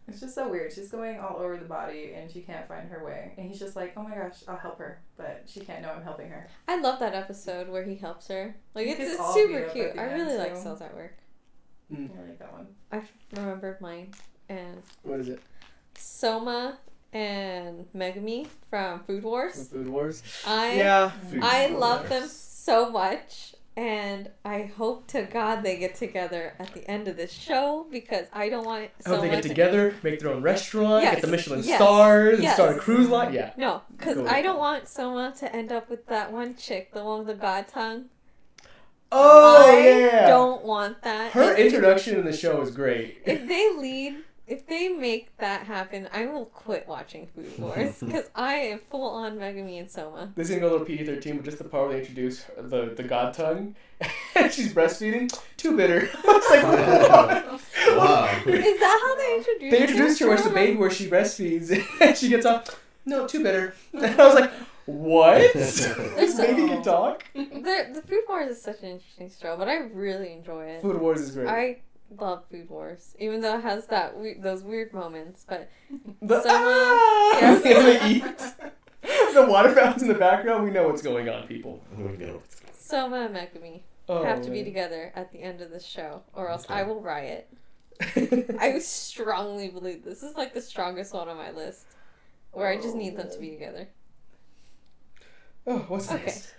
It's just so weird. She's going all over the body and she can't find her way. And he's just like, oh my gosh, I'll help her. But she can't know I'm helping her. I love that episode where he helps her. Like, You it's, guys it's all super meet up cute. at the I end, really like too. Cells at Work. I like that one. I remembered mine. And What is it? Soma and Megami from Food Wars. Food Wars? I Yeah. I Food love Wars. them so much, and I hope to God they get together at the end of this show because I don't want I hope Soma they get to- together, make their own restaurant, Yes, get the Michelin yes, stars, yes. start a cruise line. Yeah. No, because Go I with don't want Soma to end up with that one chick, the one with the god tongue. Oh, I yeah. don't want that. Her And introduction in the show is great. if they make that happen, I will quit watching Food Wars because I am full on Megami and Soma. This is gonna go a little PG-13, but just the part where they introduce the god tongue, and she's breastfeeding. Too bitter. It's like, Wow. Is that how they introduced they introduced her I as the don't baby where she breastfeeds, and she gets off. No, too bitter. And I was like, what? This baby can talk? The Food Wars is such an interesting show, but I really enjoy it. Food Wars is great. I love Food Wars, even though it has those weird moments. But The, Soma, yes. they eat. The water fountains in the background. We know what's going on, people. Soma and Megami Oh, have to be man. together at the end of the show, or else Okay. I will riot. I strongly believe this is like the strongest one on my list, where I just need them to be together. Oh, what's Okay. next?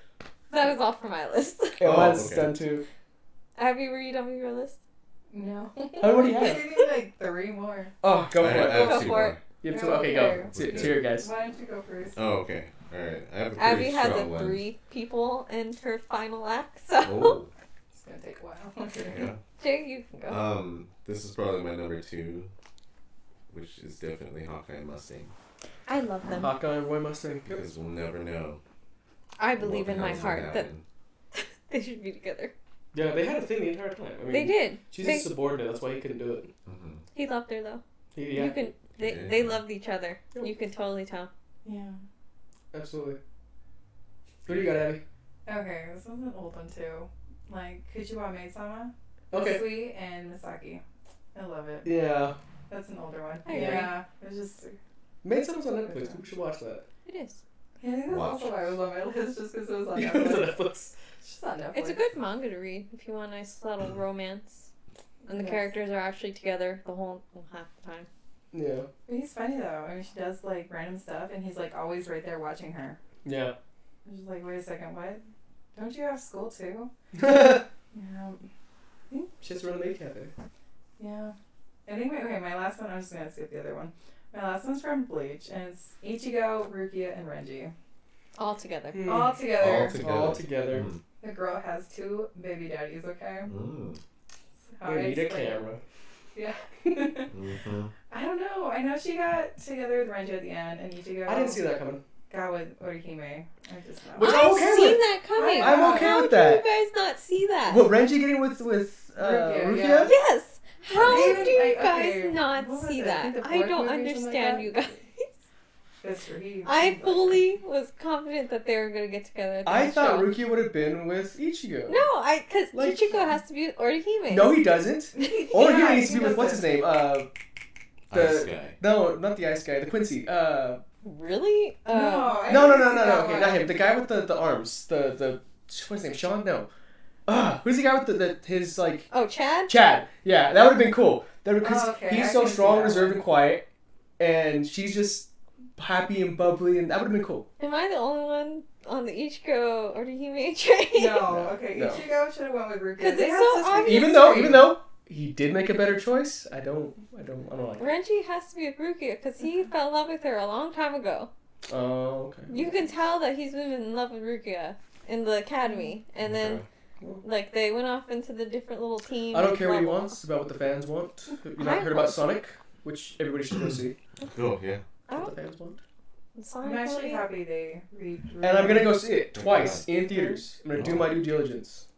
That was all for my list. Yeah, Oh, mine's okay. done too. Abby, were you done with your list? No. How many do you have? We need like 3 more. Oh, go for I it. have Go two for more. it. You have to, Oh, okay, go. okay. It's here, guys. Why don't you go first? Oh, okay. Alright. I have a Abby pretty has strong one. 3 people in her final act, so Oh, It's gonna take a while. Okay. yeah. Jay, you can go. This is probably my number 2, which is definitely Hawkeye and Mustang. I love them. Hawkeye and Roy Mustang. Because we'll never know. I believe what in my the hell's heart gonna that happen. they should be together. Yeah, they had a thing the entire time. I mean, They did. She's They- a subordinate. That's why he couldn't do it. Mhm. He loved her though. Yeah, You can. They Yeah. loved each other. Yep. You can totally tell. Yeah. absolutely. Who do you got, Abby? Okay, this one's an old one too. Like Kuchiwa Maid-sama, Okay. Sui, and Misaki. I love it. Yeah. That's an older one. I agree. Yeah. It's just. Made Someone's on Netflix. We should watch that. It is. Yeah, I think that's Watch. also why it was on my list, just because it was on Yeah, it's on Netflix. Netflix. It's just on Netflix. It's a good manga to read if you want a nice little romance, and the Yes. characters are actually together the whole half the time. Yeah. But he's funny though. I mean, she does like random stuff, and he's like always right there watching her. Yeah. I'm just like, wait a second, what? Don't you have school too? She's Yeah. just run a maid cafe. Yeah. I think my last one, I'm just gonna skip the other one. My last one's from Bleach, and it's Ichigo, Rukia, and Renji. All together. All together. All together. All together. Mm. The girl has 2 baby daddies, okay? Mm. How We I need a explain it. camera. Yeah. Mm-hmm. I don't know. I know she got together with Renji at the end, and Ichigo I didn't see that coming. got with Orihime. I just know. Which I'm I've okay seen with. that coming. I'm okay How with do that. you guys not see that? What, Renji getting with Rukia, Rukia? yeah. Yes. How Even, do you like, guys okay, not what was see it? I that? think the I fourth don't movie or something like understand that? you guys. That's true. I fully was confident that they were gonna get together. At the I end thought show. Rukia would have been with Ichigo. No, because Like- Ichigo has to be with Orihime. No, he doesn't. Or Yeah, he needs to he be with what's his doesn't. name? Ice guy. No, not the ice guy. The Quincy. Really? No, I No. didn't see that Okay, one. not him. The guy with the arms. The what's his name? Sean? No. Who's the guy with his like Oh, Chad? Chad? Yeah, that would have been cool. Because Oh, okay, I he's so can see strong, that reserved, one. and quiet, and she's just happy and bubbly, and that would have been cool. Am I the only one on the Ichigo Orihime train? No, okay. No. Ichigo should have went with Rukia. 'Cause They it's had so such good obvious. Even though he did make a better choice, I don't like it. Renji has to be with Rukia because he fell in love with her a long time ago. Oh, okay. You can tell that he's been in love with Rukia in the academy, and then Like they went off into the different little teams. I don't care what he blah, blah, wants. It's about what the fans want. You not I heard about hope- Sonic, which everybody should go see. Cool, yeah. blah. What the fans want. Sonic I'm actually movie? happy they And I'm gonna go see it twice in theaters. I'm gonna do Oh. my due diligence.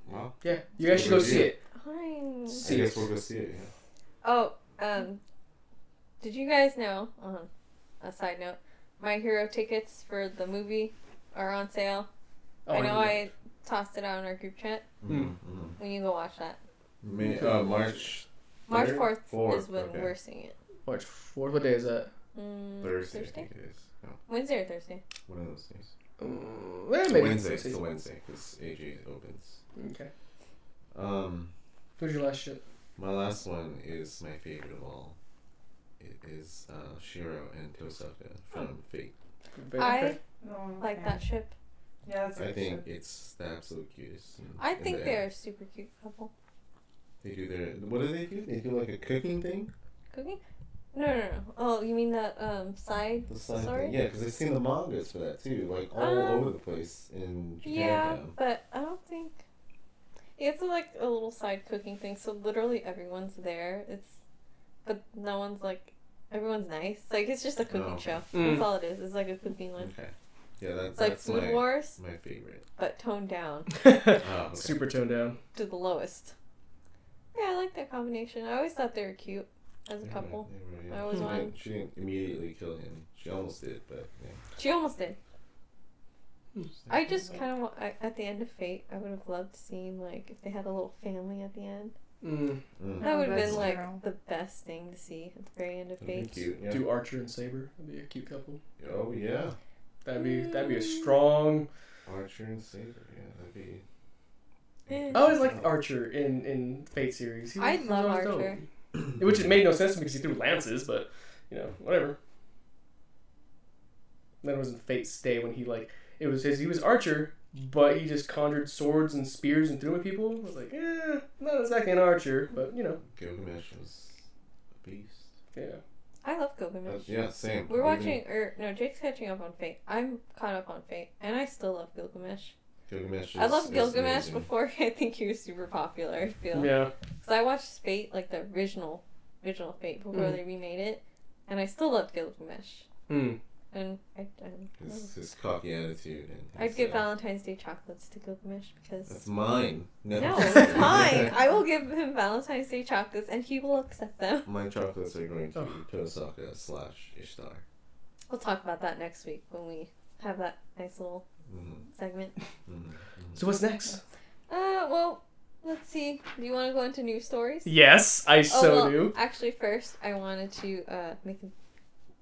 Well, Yeah, you guys should go see it. Fine. I See guess it. we'll go see it, yeah. Oh, did you guys know? A side note, My Hero tickets for the movie are on sale. Oh, I know yeah. I tossed it out in our group chat. When you go watch that, March March 3rd? 4th is 4th, when okay. we're seeing it. March 4th. What day is that? Thursday, I think it is. Oh, Wednesday or Thursday? one of those days. Maybe. Wednesday. Let's see. It's a Wednesday because AJ opens. Okay. Um, Who's your last shit? my last one is my favorite of all. It is Shiro and Tosaka from Fate. I Oh, like that ship. Yeah, that's a I good think ship. it's the absolute cutest. I think they're a super cute couple. They do their. What do they do? They do like a cooking thing. Cooking? No. Oh, you mean that side The side story? thing. Yeah, because I've seen the mangas for that too, like all over the place in Japan Yeah, now. but I don't think it's like a little side cooking thing. So literally everyone's there. But no one's like everyone's nice. Like it's just a cooking Oh. show. Mm. That's all it is. It's like a cooking one. Okay. Yeah, It's like that's Food Wars, my favorite. but toned down Oh, okay. Super toned down. to the lowest. Yeah, I like that combination. I always thought they were cute as a Yeah, couple. they were, I always she wanted- didn't- She didn't immediately kill him. She almost did, but yeah. She almost did. I just kind of at the end of Fate, I would have loved seeing like if they had a little family at the end. Mm. That would have that's been like true. the best thing to see at the very end of That'd be Fate. cute. Yeah. Do Archer and Saber. That'd be a cute couple. Oh yeah, That'd be a strong. Archer and Saber. Yeah, that'd be. Eh. I always liked Archer in Fate series. I he was love always Archer. dope. Which it made no sense to me because he threw lances, but whatever. Then it was in Fate's Stay when he he was Archer, but he just conjured swords and spears and threw them at people. I was like, not exactly an Archer, but Gilgamesh was a beast. yeah. I love Gilgamesh. Yeah, same. We're watching, Jake's catching up on Fate. I'm caught up on Fate, and I still love Gilgamesh. Gilgamesh. I loved is Gilgamesh amazing. before I think he was super popular. I feel. Yeah. Because I watched Fate, like the original Fate before Mhm. they remade it, and I still loved Gilgamesh. Hmm. And His cocky attitude and. I'd his, give Valentine's Day chocolates to Gilgamesh because. That's mine. No, it's mine. I will give him Valentine's Day chocolates, and he will accept them. My chocolates are going to Oh. be Tosaka/Ishtar. We'll talk about that next week when we have that nice little Mm-hmm. segment. Mm-hmm. So what's next? Well, let's see. Do you want to go into news stories? Yes, I do. Actually, first, I wanted to make a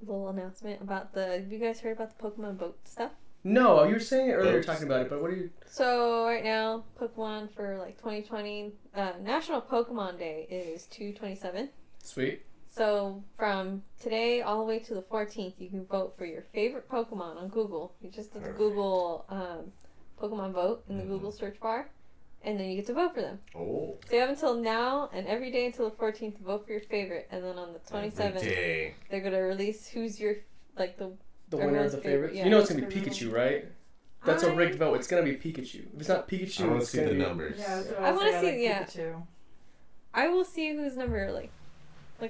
little announcement about have you guys heard about the Pokemon boat stuff? No, you were saying it earlier, Boats. talking about it, but what are you? So, right now, Pokemon for, 2020, National Pokemon Day is 2/27. Sweet. So, from today all the way to the 14th, you can vote for your favorite Pokemon on Google. You just have to Perfect. Google Pokemon vote in the Mhm. Google search bar, and then you get to vote for them. Oh. So you have until now and every day until the 14th to vote for your favorite, and then on the 27th, Every day. they're going to release who's your, The winner of Everyone's the favorite, favorites. yeah. You know it's gonna be Pikachu, right? That's a I- rigged vote. It's gonna be Pikachu. If it's not I Pikachu, want to it's see gonna the be. numbers. Yeah, that's what I wanna say, see- yeah. Pikachu. I will see who's number, like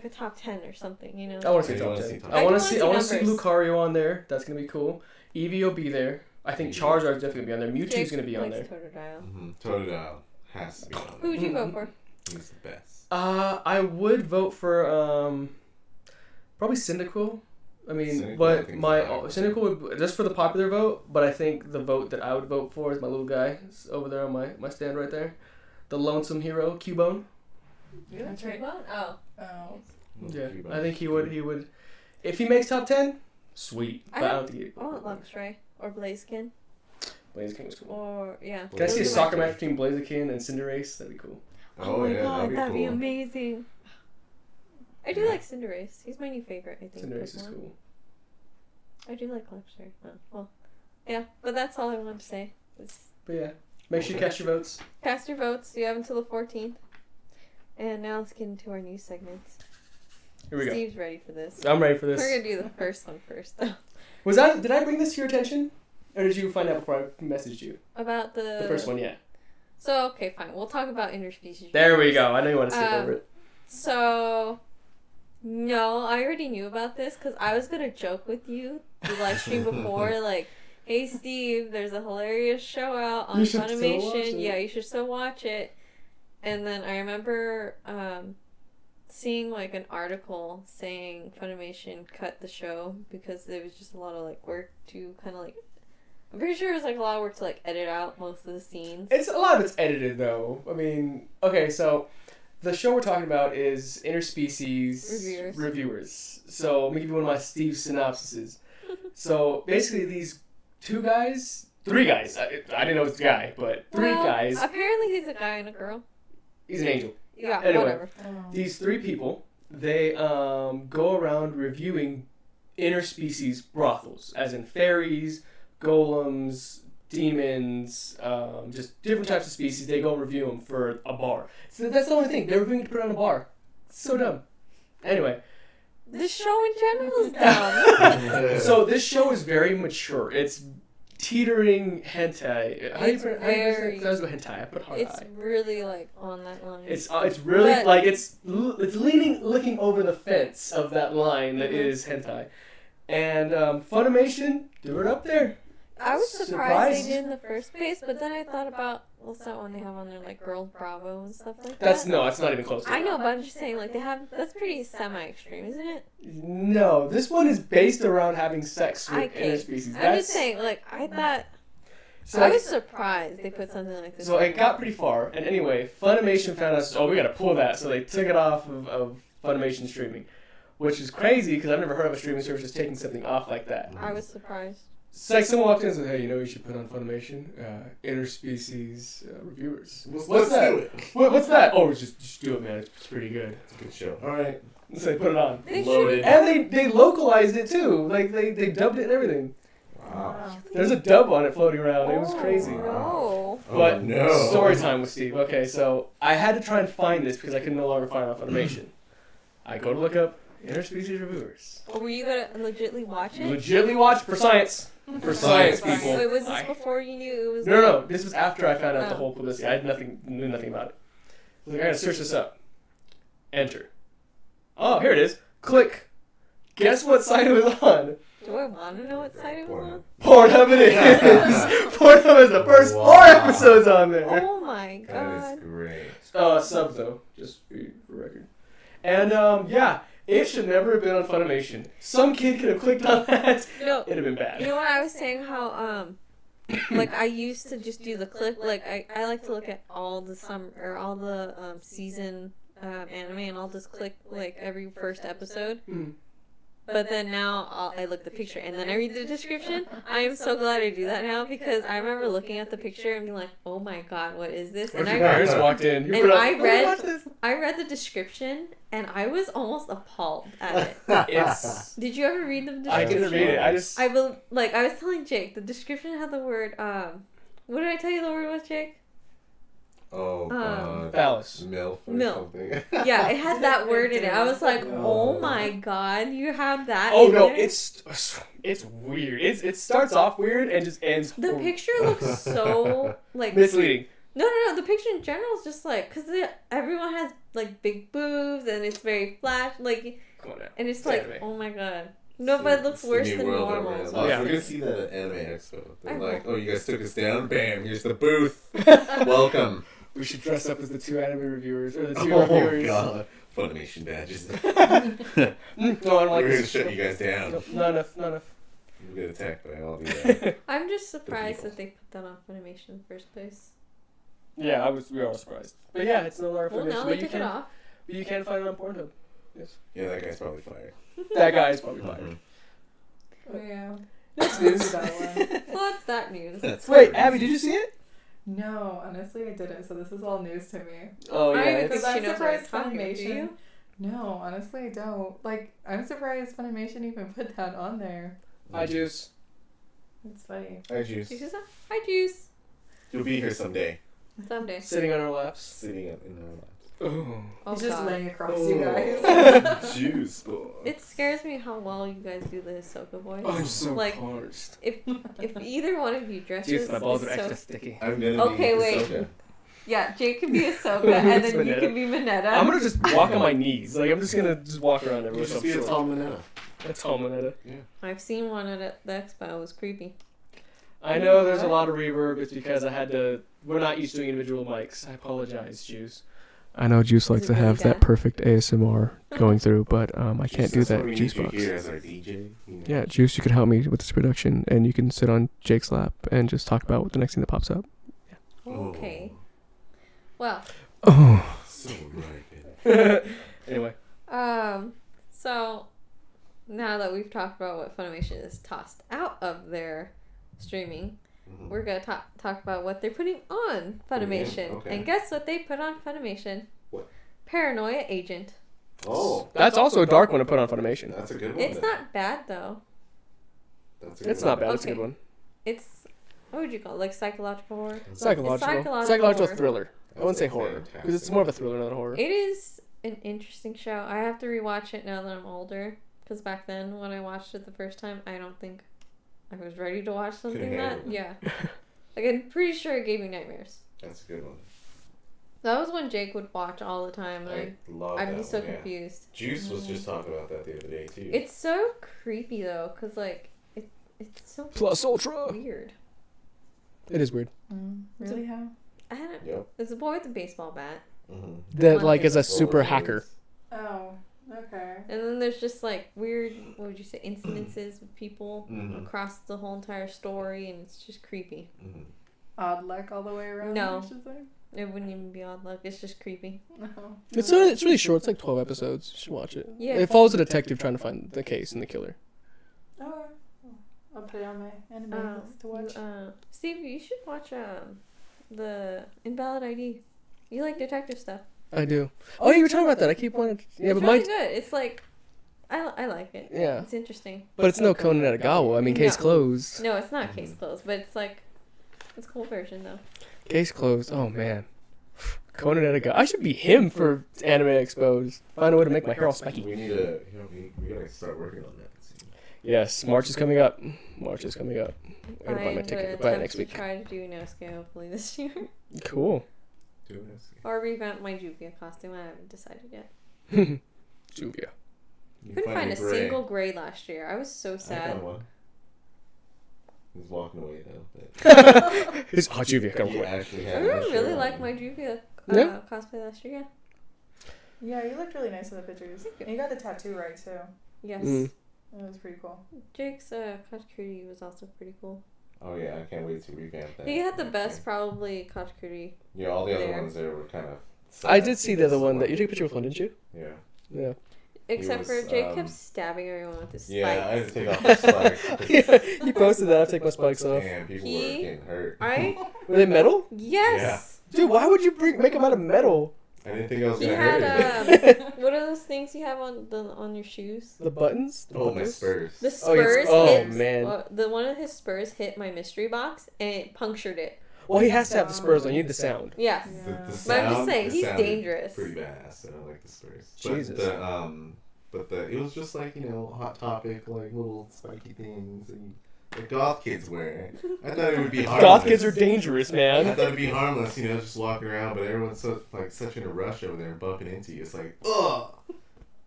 a top 10 or something, you know? I want to see Yeah, you top wanna 10. see top I want 10. to see. I want to see numbers. Lucario on there. That's gonna be cool. Eevee will be there. I think Eevee. Charizard's definitely gonna be on there. Mewtwo's Jake gonna be on likes there. Totodile. Mm-hmm. Totodile has to be on Who there. would you vote for? He's the best. I would vote for probably Cyndaquil. I mean, Cyndaquil, I but think, my is a viable Cyndaquil would just for the popular vote. But I think the vote that I would vote for is my little guy it's over there on my stand right there, the lonesome hero Cubone. That's right. Oh. Oh. Yeah, Cubone. I think he would. If he makes top 10, sweet. But I don't think he. I want Luxray or Blaziken Blaziken was cool. or, yeah. Can I see a Those are soccer my match between Blaziken and Cinderace? That'd be cool. Oh, my yeah, god, that'd be cool. amazing. I do Yeah. like Cinderace. He's my new favorite, I think. Cinderace is Pokemon. cool. I do like Luxray. Oh, well, yeah, but that's all I wanted to say. But yeah, make sure you Okay. cast your votes. Cast your votes. You have until the 14th. And now let's get into our news segments. Here we go. Steve's ready for this. I'm ready for this. We're gonna do the first one first, though. Did I bring this to your attention? Or did you find out before I messaged you? About The first one, yeah. So, okay, fine. We'll talk about interspecies. There we go. I know you want to skip over it. So, no, I already knew about this because I was going to joke with you the live stream before, like, hey, Steve, there's a hilarious show out on You should still watch Funimation. it. Yeah, you should still watch it. And then I remember seeing, like, an article saying Funimation cut the show because there was just a lot of, like, work to kind of, like, I'm pretty sure it was, like, a lot of work to, like, edit out most of the scenes. It's a lot of it's edited though. I mean, okay, so the show we're talking about is interspecies reviewers. So let me give you one of my Steve synopsises. So basically, these three guys. I didn't know it was a guy, but three guys. Apparently, he's a guy and a girl. He's an angel. Yeah, Anyway. whatever. These three people, they go around reviewing interspecies brothels, as in fairies, golems, demons, just different types of species. They go review them for a bar. So that's the only thing. They're reviewing to put on a bar. It's so dumb. Anyway. This show in general is dumb. So this show is very mature. It's teetering hentai. How do you pronounce it? I was going hentai. I put hard It's I. really like on that line. It's really But- like it's looking over the fence of that line that is hentai, and Funimation threw it up there. I was surprised Surprised? they did in the first place, but then I thought about what's that one they have on there, like Girl Bravo and stuff like that. That's not even close to I it. know, but I'm just saying, like that's pretty semi-extreme, isn't it? No, this one is based around having sex with Okay. interspecies. I'm just saying, like I thought. So I was surprised they put something like this. So it got pretty far, and anyway, Funimation found out, we gotta pull that, so they took it off of Funimation streaming, which is crazy because I've never heard of a streaming service just taking something off like that. I was surprised. It's like someone walked in and said, hey, you should put on Funimation interspecies reviewers. What's that? Do it. What's that? Oh, just do it, man. It's pretty good. It's a good show. All right. So they put it on. They Loaded. And they localized it too. Like they dubbed it and everything. Wow. There's a dub on it floating around. It was crazy. No. But Oh, no. story time with Steve. Okay, so I had to try and find this because I could no longer find it on Funimation. I go to look up interspecies reviewers. Or were you gonna legitly watch it? Legitly watch for science. For science, people. Wait, was this before you knew it was? No. This was after I found out the Oh. whole publicity. I knew nothing about it. I was like, I gotta search this up. Enter. Oh, here it is. Click. Guess what site it was on? Do I want to know what site it was on? Pornhub it is. Pornhub is the first 4 episodes on there. Oh my That god. is great. Sub though, just for record. And yeah, it should never have been on Funimation. Some kid could have clicked on that. No. It'd have been bad. You know what I was saying? How like I used to just do the click. Like I like to look at all the season anime, and I'll just click like every first episode. Mm. But then now I look at the picture and then I read the description. I am so glad I do that now because I remember looking at the picture and being like, "Oh my god, what is this?" What And if your parents walked in? You and put up, I "Oh, read- watch this." I read the description and I was almost appalled at it. It's. Did you ever read the description? I didn't read it. I just. I was telling Jake, the description had the word, what did I tell you the word was, Jake? Oh, Phallus. MILF or Milf. something. Yeah, it had that word in it. I was like, No. oh my god, you have that Oh in no, there? it's weird. It starts off weird and just ends. The picture looks so, like... misleading. No, the picture in general is just like, because everyone has, like, big boobs, and it's very flash, like, Come on now. and it's It's like, anime. oh my god. No, but it looks worse than normal. is what Yeah, I'm we're gonna saying. see that at Anime Expo. They're I like, hope. oh, you guys took us down? Bam, here's the booth. Welcome. We should dress up as the 2 anime reviewers or the 2 Oh, reviewers. God. Funimation badges. No, I don't like We're gonna this. shut you guys down. No, not enough. We'll get attacked by all these. I'm just surprised people. that they put that on Funimation in the first place. Yeah, we were all surprised. But yeah, it's no longer Well, Funimation. now But they you took it can, off. but you can find it on Pornhub. Yes. Yeah, that guy's probably fired. That guy is probably fired. Mhm. Oh, yeah. Next news. That one. Well, that's that news. That's Wait, crazy. Abby, did you see it? No, honestly, I didn't. So this is all news to me. Oh I don't yeah. even It's, think Because she I'm knows what I'm surprised talking about, do Funimation. you? No, honestly, I don't. Like, I'm surprised Funimation even put that on there. hi, Juice. It's funny. Hi, Juice. Juice is up. Hi, Juice. You'll be here someday. Someday. Sitting on our laps. Sitting up in our laps. Oh. Oh, He's just God. laying across Oh. you guys. Juice, boy. It scares me how well you guys do the Hisoka voice. I'm so Like, parched. if either one of you dresses Juice, my balls are is so... extra sticky. I'm gonna Okay, be wait. Hisoka. Yeah, Jake can be Ahsoka, and then you can be Minetta. I'm gonna just walk on my knees. Like, I'm just gonna just walk around everywhere. Just be a tall Minetta. A tall Minetta. Yeah. I've seen one at the expo. It was creepy. I know there's a lot of reverb. It's because I had to. We're not used to doing individual mics. I apologize, Juice. I know Juice likes Is to it really have that bad? perfect ASMR going through, but I can't do That's that. what we Juice need you box. here as our DJ. You know. Yeah, Juice, you could help me with this production, and you can sit on Jake's lap and just talk about the next thing that pops up. Okay. Well, Oh. So right. Anyway. So now that we've talked about what Funimation is tossed out of their streaming, Mhm. we're gonna talk about what they're putting on Funimation. Okay. And guess what they put on Funimation? What? Paranoia Agent. Oh, That's also a dark one to put on Funimation. that's a good one. It's then. not bad though. That's a good It's one. not bad. It's a Okay. good one. It's what would you call it? Like psychological horror? Psychological psychological horror. thriller. I wouldn't say horror Fantastic. because it's more of a thriller, not a horror. It is an interesting show. I have to rewatch it now that I'm older. Because back then, when I watched it the first time, I don't think I was ready to watch something Couldn't that. handle it. Yeah. Like, I'm pretty sure it gave me nightmares. That's a good one. That was when Jake would watch all the time. I And love I'd that be so one, yeah. confused. Juice was just talking about that the other day too. It's so creepy, though. Because, like, it's so Plus Ultra. weird. It is weird. Really? How? I don't Yep. There's a boy with a baseball bat. Mm-hmm. That like is a super hacker. Oh, okay. And then there's just, like, weird, what would you say, incidences with people Mhm. across the whole entire story. And it's just creepy. Mm-hmm. Odd luck all the way around. No. I should say. It wouldn't even be odd luck. It's just creepy. No. It's really short. It's like 12 episodes. You should watch it. Yeah. It follows a detective trying to find the case and the killer. Oh, I'll put it on my anime list to watch. Steve, you should watch the Invalid ID. You like detective stuff. I do. Oh, yeah, you were talking about that. I keep wanting. Yeah, It's but really my. good. It's like, I like it. Yeah, It's interesting. but it's no Conan Edogawa. I mean, case No. closed. No, it's not case closed, but it's like, it's a cool version though. Case closed. Oh man, Conan Edogawa. I should be him for Anime Exposed. Find a way to make my hair all spiky. We need to. We gotta start working on that. Yes, March is coming up. March is coming up. I'm gonna buy my I'm ticket. gonna Buy it attempt next to week. try to do Inosuke hopefully this year, Cool. Do this. or revamp my Juvia costume. I haven't decided yet. Juvia. You Couldn't find a gray. single gray last year. I was so I sad. found one. He's walking away now. But His Juvia. Come he on. actually I had really, one really shirt liked on. my Juvia Yeah. cosplay last year. Yeah. Yeah, you looked really nice in the pictures. Thank you. And you got the tattoo right too. Yes. Mm. That was pretty cool. Jake's Katakuri was also pretty cool. Oh yeah, I can't wait to revamp that. He had the Okay. best probably Katakuri. Yeah, all the other there. ones there were kind of. I did see the other one that you took a picture with one, didn't you? Yeah. Yeah. Except was, for Jake kept stabbing everyone with his spikes. Yeah, I had to take off the spikes. Yeah, he posted that. I take my spikes off. Damn, people were He- getting hurt. I Were they metal? yes. Dude, why would you make them out of metal? I didn't think I was He gonna had hurt. what are those things you have on your shoes? The buttons? The Oh, my buttons? Spurs. The Oh, your- spurs oh, hit. man. The one of his spurs hit my mystery box and it punctured it. Well, he has to have the spurs on. You need the sound. Yes. The Yeah. But I'm just sound- saying the he's sound is dangerous. Pretty badass. I don't like the Spurs. Jesus. But it was just like, Hot Topic, like little spiky things and the goth kids wear it. I thought it would be harmless. Goth kids are dangerous, I man. thought it'd be harmless, just walking around, but everyone's such in a rush over there and bumping into you. It's like, ugh,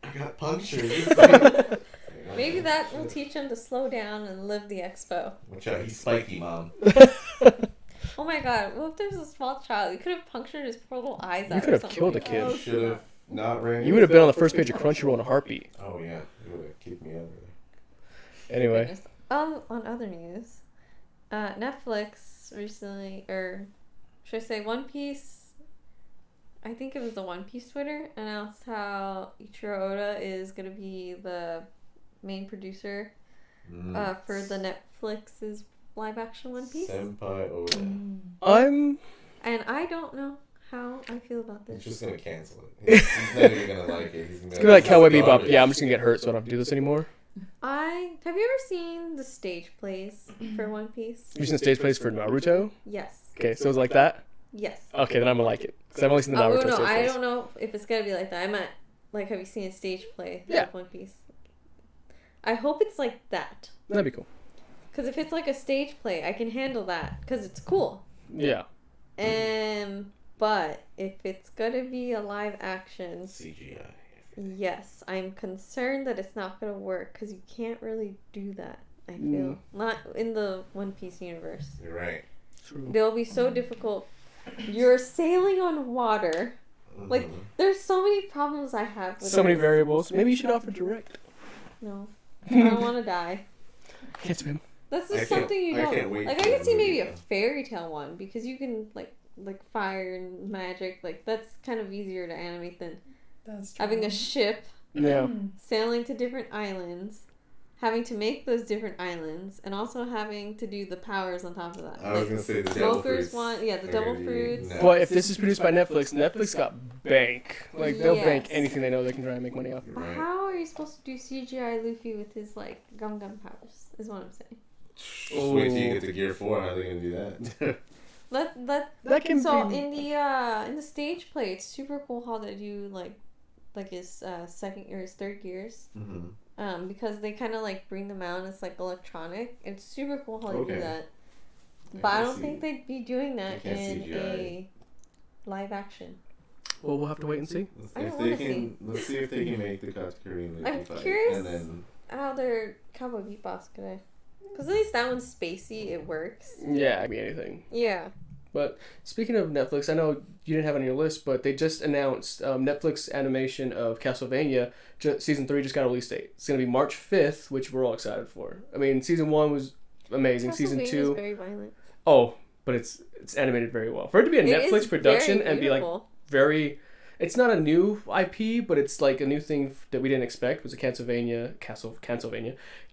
I got punctured. It's like- Maybe that will teach him to slow down and live the expo. Watch out, he's spiky, mom. Oh my god, what if there's a small child? You could have punctured his poor little eyes out. You could or have killed a something. kid. You should have not ran. You would have been on the first page of Crunchyroll in a heartbeat. Oh yeah, it would have kicked me out of there. Anyway. Goodness. On other news, Netflix recently, or should I say One Piece, I think it was the One Piece Twitter, announced how Ichiro Oda is going to be the main producer for the Netflix's live action One Piece. Senpai Oda. I'm... And I don't know how I feel about He's this. just gonna cancel it. He's not even gonna like it. He's It's gonna be like Cowboy Bebop. Yeah, I'm just gonna get hurt, so I don't have to do this anymore. Have you ever seen the stage plays for One Piece? You seen the stage plays for Naruto? Yes. Okay, so it's like that? Yes. Okay, then I'm gonna like it. Because I've only seen the Naruto no, stage I plays. don't know if it's gonna be like that. I meant, like, have you seen a stage play Yeah. of One Piece? I hope it's like that. That'd be cool. Because if it's like a stage play, I can handle that. Because it's cool. Yeah. But if it's gonna be a live action, CGI. yes, I'm concerned that it's not gonna work because you can't really do that. I feel not in the One Piece universe. You're right. True. They'll be so difficult. You're sailing on water. Like, there's so many problems I have with So many this. variables. Maybe you should offer direct. No. I don't want to die. Can't swim. That's I just can't- something you I don't. can't wait Like, for I could that see movie, maybe a though. fairy tale one because you can, like fire and magic. Like, that's kind of easier to animate than That's true. having a ship, Yeah. sailing to different islands, having to make those different islands, and also having to do the powers on top of that. I was Like, gonna say the devil smokers fruits. want, the are devil gonna be fruits. nuts. Well, if this is produced by Netflix, Netflix got bank. Like, they'll bank Yes. anything they know they can try and make money off. You're But right. how are you supposed to do CGI Luffy with his, like, gum powers, is what I'm saying. Just wait till you get to Gear 4. How are they gonna do that? That can So be... in the stage play, it's super cool how they do like his second or his third gears. Because they kind of like bring them out and it's like electronic. It's super cool how they Okay. do that. I But I can don't see- think they'd be doing that can't in CGI. a live action. Well, we'll have to wait and see. I If don't they wanna can, let's see if they can make the Katakuri and I'm Luffy fight, curious. and then How their Cowboy Bebop's gonna. Because at least that one's spacey. It works. Yeah, it could be anything. Yeah. But speaking of Netflix, I know you didn't have it on your list, but they just announced Netflix animation of Castlevania. Season 3 just got a release date. It's going to be March 5th, which we're all excited for. I mean, Season 1 was amazing. Season Castlevania's 2... very violent. Oh, but it's animated very well. For it to be a It is Netflix production very and be like beautiful. very... It's not a new IP, but it's like a new thing that we didn't expect. It was a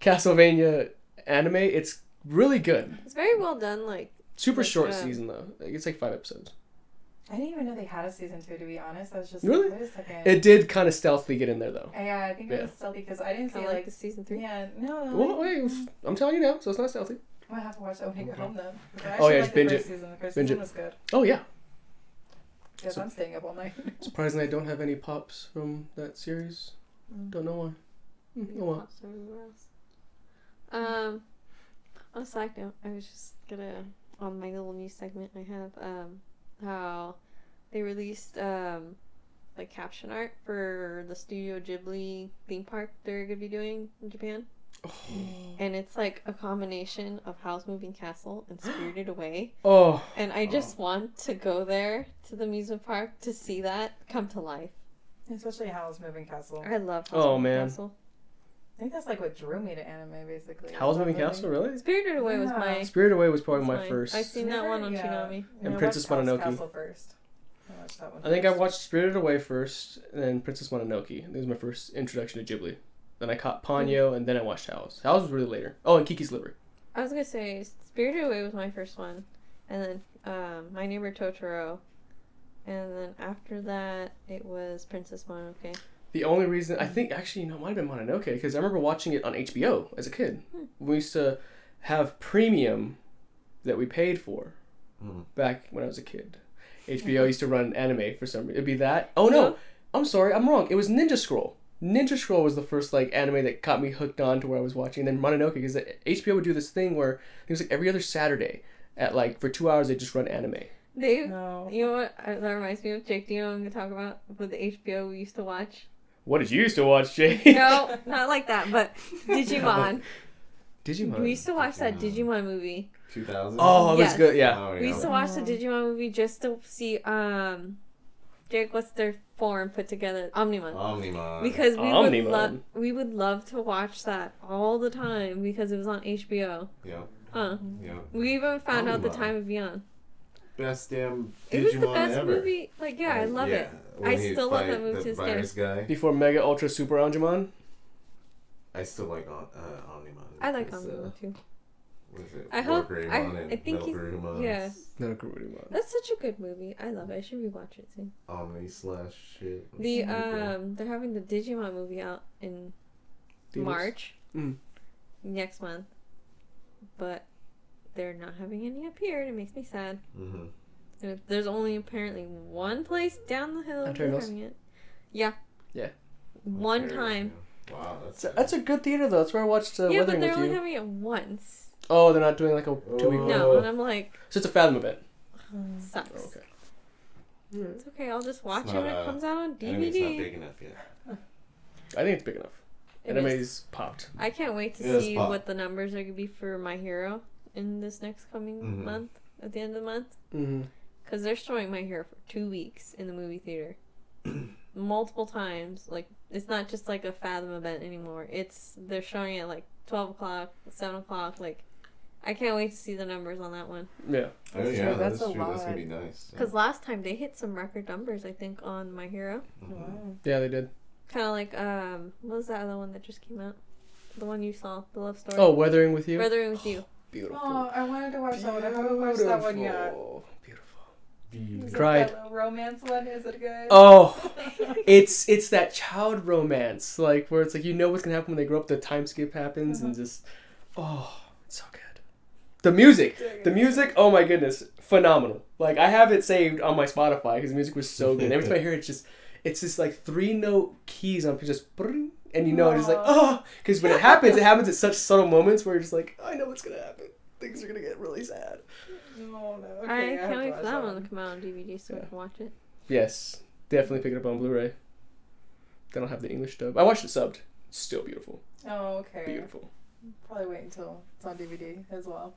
Castlevania anime. It's really good. It's very well done. Like. Super Like, short season though. Like, it's like 5 episodes. I didn't even know they had a season 2, to be honest. I was just Really? like, wait a second. It did kind of stealthily get in there though. Yeah, I think it was stealthy because I didn't see Kinda like like the season 3. Yeah, no. Well, wait, I'm telling you now, so it's not stealthy. I'm gonna have to watch that when I get home then. 'Cause I Oh, actually yeah, liked just binge the first it. season. The first Binge season it. was good. Oh yeah. Yes, So- I'm staying up all night. Surprisingly, I don't have any pops from that series. Don't know why. Oh well. Pops everywhere else. On a side note, I was just gonna on my little news segment I have how they released like caption art for the Studio Ghibli theme park they're gonna be doing in Japan. And it's like a combination of Howl's Moving Castle and Spirited Away. Oh. And I just want to go there to the amusement park to see that come to life. Especially Howl's Moving Castle. I love Oh, Howl's Moving man. Castle. I think that's like what drew me to anime, basically. Howl's That Moving movie. Castle, really? Spirited Away was Yeah. my. Spirited Away was probably my mine. first. I seen that one on Yeah. Tsunami. And I Princess watched Howl's Mononoke. Castle first. I watched that one I think I first. watched Spirited Away first, and then Princess Mononoke. That was my first introduction to Ghibli. Then I caught Ponyo, and then I watched Howl's. Howl's was really later. Oh, and Kiki's Liver. I was gonna say Spirited Away was my first one, and then My Neighbor Totoro, and then after that it was Princess Mononoke. The only reason I think actually, it might have been Mononoke because I remember watching it on HBO as a kid. We used to have premium that we paid for back when I was a kid. HBO used to run anime for some reason. It'd be that. Oh no, I'm sorry, I'm wrong. It was Ninja Scroll. Ninja Scroll was the first like anime that got me hooked on to where I was watching. And then Mononoke because HBO would do this thing where it was like every other Saturday at like for 2 hours they just run anime. Dave, No. you know what? That reminds me of Jake. Do you know what I'm gonna talk about with the HBO we used to watch? What did you used to watch, Jay? No, not like that, but Digimon. Digimon. We used to watch that Digimon movie. 2000. Oh, it was Yes. good. Yeah. Oh, yeah. We used to watch the Digimon movie just to see Jake, what's their form put together? Omnimon. Omnimon. Because Omnimon. we would love to watch that all the time because it was on HBO. Yeah. Huh. Yeah. We even found out the Omnimon. time of beyond. Best damn Digimon It was the best ever. movie. Like, yeah, I love it. When I he'd still love fight that movie the to this day. virus guy. Before Mega Ultra Super Angemon. I still like Omnimon. I like It's, Omnimon too. What is it? I hope- Greymon I and think Metal he's- Garurumon. Yeah. No, Garurumon. That's such a good movie. I love it. I should rewatch it soon. Omni slash shit. The Pretty they're having the Digimon movie out in March next month, but they're not having any up here, and it makes me sad. Mm-hmm. And there's only apparently one place down the hill Ontario they're Mills? having it. Yeah. Yeah. One time. Wow, That's a good theater though. That's where I watched Yeah, but Weathering they're with only you. having it once. Oh, they're not doing like a 2 week. No, and I'm like, So it's a Fathom event. sucks. Okay. It's okay. I'll just watch It's it not, when it comes out on Anime's not DVD. big enough yet. I think it's big enough. It Anime's is. popped. I can't wait to It is see pop. what the numbers are gonna be for My Hero in this next coming month. At the end of the month, because they're showing My Hero for 2 weeks in the movie theater, multiple times. Like, it's not just like a Fathom event anymore. They're showing it like 12 o'clock, 7 o'clock. Like, I can't wait to see the numbers on that one. Yeah. Oh That's yeah, true. that's That's a true. That's lot. gonna be nice. Because last time they hit some record numbers, I think, on My Hero. Wow. Yeah, they did. Kind of like what was that other one that just came out? The one you saw, the love story. Oh, Weathering with You? Weathering with You. Beautiful. Oh, I wanted to watch that one. I haven't watched that one yet. Beautiful. Is it Cried. that little romance one? Is it good? Oh, it's that child romance, like where it's like you know what's gonna happen when they grow up. The time skip happens and just it's so good. The music, oh my goodness, phenomenal. Like I have it saved on my Spotify because the music was so good. Every time I hear it, it's just like 3-note keys on just bring, and you know, just like because when it happens at such subtle moments where you're just like, I know what's gonna happen. Things are gonna get really sad. No. Okay, I can't wait for that one one to come out on DVD so we can watch it. Yes, definitely pick it up on Blu-ray. They don't have the English dub. I watched it subbed. It's still beautiful. Oh, okay. Beautiful. Probably wait until it's on DVD as well.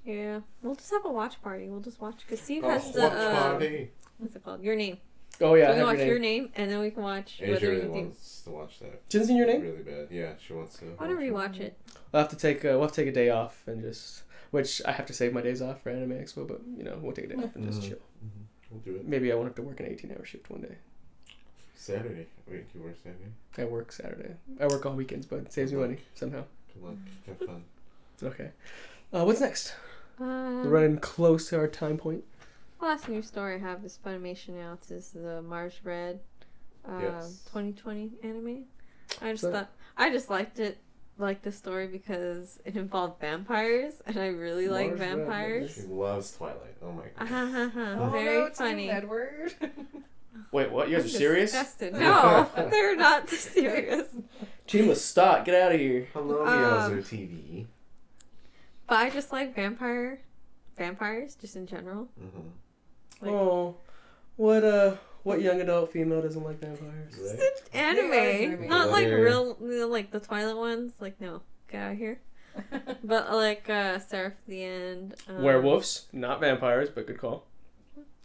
Yeah, we'll just have a watch party. We'll just watch because Steve Oh, has the watch party. what's it called? Your Name. Oh yeah, So I we have can watch your Your name. Name, and then we can watch Asia Whether really You Think. wants to watch that. She hasn't seen Your Name? Really bad. Yeah, she wants to. I want to rewatch it. We'll have to take a day off and just, which I have to save my days off for Anime Expo, but you know we'll take a day off and just chill. We'll do it. Maybe I won't have to work an 18-hour shift one day. Saturday. Wait, you work Saturday? I work Saturday. I work all weekends, but it saves me money somehow. Good luck. Have fun. It's okay. What's next? We're The running close to our time point. last news story I have is Funimation announced is the Mars Red Yes. 2020 anime. So- I just liked it, like the story because it involved vampires, and I really like Mars Red, vampires. She loves Twilight. Oh my god. Oh, Very no, Team funny. Edward. Wait, what? You guys I'm are serious? disgusted. No, they're not serious. Team of Stock, get out of here. Hello, Meowser TV. But I just like vampires, just in general. Mm-hmm. Like- Oh, what young adult female doesn't like vampires? Right? It's anime, anime. not like Glitter. real, like the Twilight ones. Like, no, get out of here. But like Seraph at the End. Werewolves, not vampires, but good call.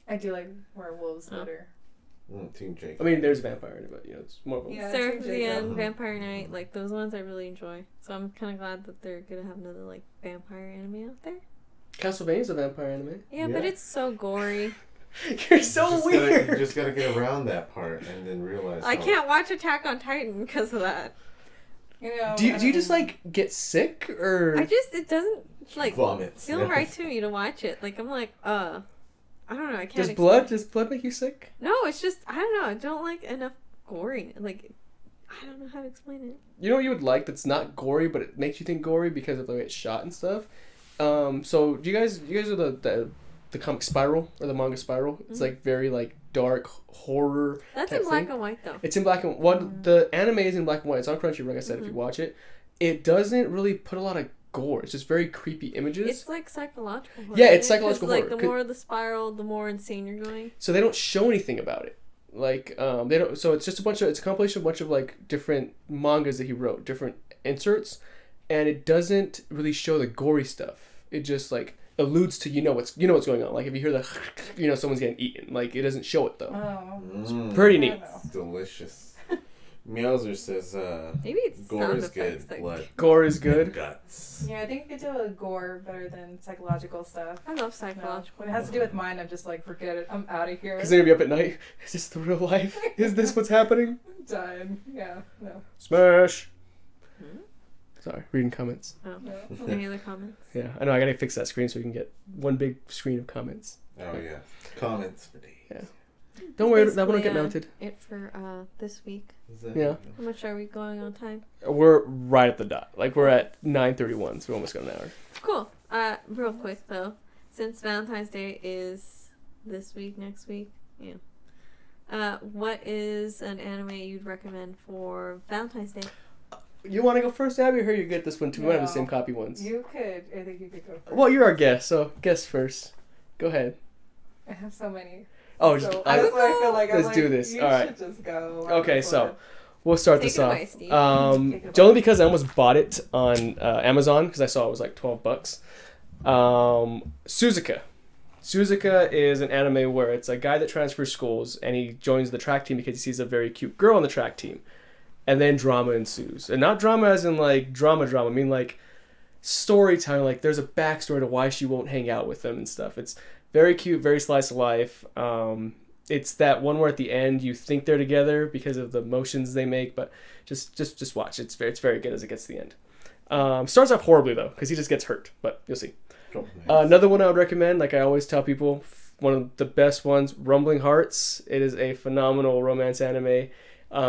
I do like werewolves Oh. better. Team Jake. I mean, there's a vampire in it, but you know, it's more of a... Yeah. Seraph Team at the Jacob. End, Mhm. Vampire Knight, like those ones I really enjoy. So I'm kind of glad that they're gonna have another like vampire anime out there. Castlevania's a vampire anime. Yeah, but Yeah. it's so gory. You're so Just weird. Gotta, just gotta get around that part and then realize. I how- can't watch Attack on Titan because of that. You know. Do you just like get sick or? It doesn't like Vomits. feel right to me to watch it. Like I'm like, I don't know. I can't. Does blood make you sick? No, it's just I don't know. I don't like enough gory. Like I don't know how to explain it. You know what you would like that's not gory, but it makes you think gory because of the way it's shot and stuff. So do you guys are the comic Spiral or the manga Spiral? It's like very like dark horror. That's type in black thing. and white though. It's in black and white. The anime is in black and white. It's on Crunchyroll. Like I said, if you watch it, it doesn't really put a lot of gore. It's just very creepy images. It's like psychological horror. Yeah, it's isn't it? 'Cause, psychological like, horror. the more the spiral, the more insane you're going. So they don't show anything about it. Like they don't. So it's just it's a compilation of a bunch of like different mangas that he wrote, different inserts, and it doesn't really show the gory stuff. It just like alludes to what's going on. Like if you hear the someone's getting eaten. Like it doesn't show it though. Oh. Pretty I neat. know. Delicious. Meowser says, Maybe it's gore sound is effects. good, Like, blood, Gore is and good. guts. Yeah, I think you could do a gore better than psychological stuff. I love No. psychological. When it has to do with mine, I'm just like, forget it. I'm out of here. Because they're gonna be up at night. Is this the real life? Is this what's happening? Done. Yeah. No. Smash. Hmm? Sorry, reading comments. Oh. No. Any other comments? Yeah, I know. I gotta fix that screen so we can get one big screen of comments. Oh yeah. Comments for days. Yeah. Don't worry, that one will Basically, get mounted. It for this week. Is that- Yeah. How much are we going on time? We're right at the dot. Like we're at 9:31, so we almost got an hour. Cool. Real quick though, since Valentine's Day is this week, next week, yeah. What is an anime you'd recommend for Valentine's Day? You want to go first, Abby, or here you get this one too? We might have the No. same copy ones. You could. I think you could go first. Well, you're our guest, so guess first. Go ahead. I have so many. Oh, So I- that's why I feel like let's do this. You All right. should just go. Okay, so we'll start Take this it off. away, Steve. Take it Only away. because I almost bought it on Amazon because I saw it was like $12. Suzuka. Suzuka is an anime where it's a guy that transfers schools and he joins the track team because he sees a very cute girl on the track team. And then drama ensues. And not drama as in like drama. I mean like storytelling. Like there's a backstory to why she won't hang out with them and stuff. It's very cute, very slice of life. It's that one where at the end you think they're together because of the motions they make, but just watch. It's very good as it gets to the end. Starts off horribly though because he just gets hurt, but you'll see. Oh, nice. Another one I would recommend, like I always tell people, one of the best ones, Rumbling Hearts. It is a phenomenal romance anime.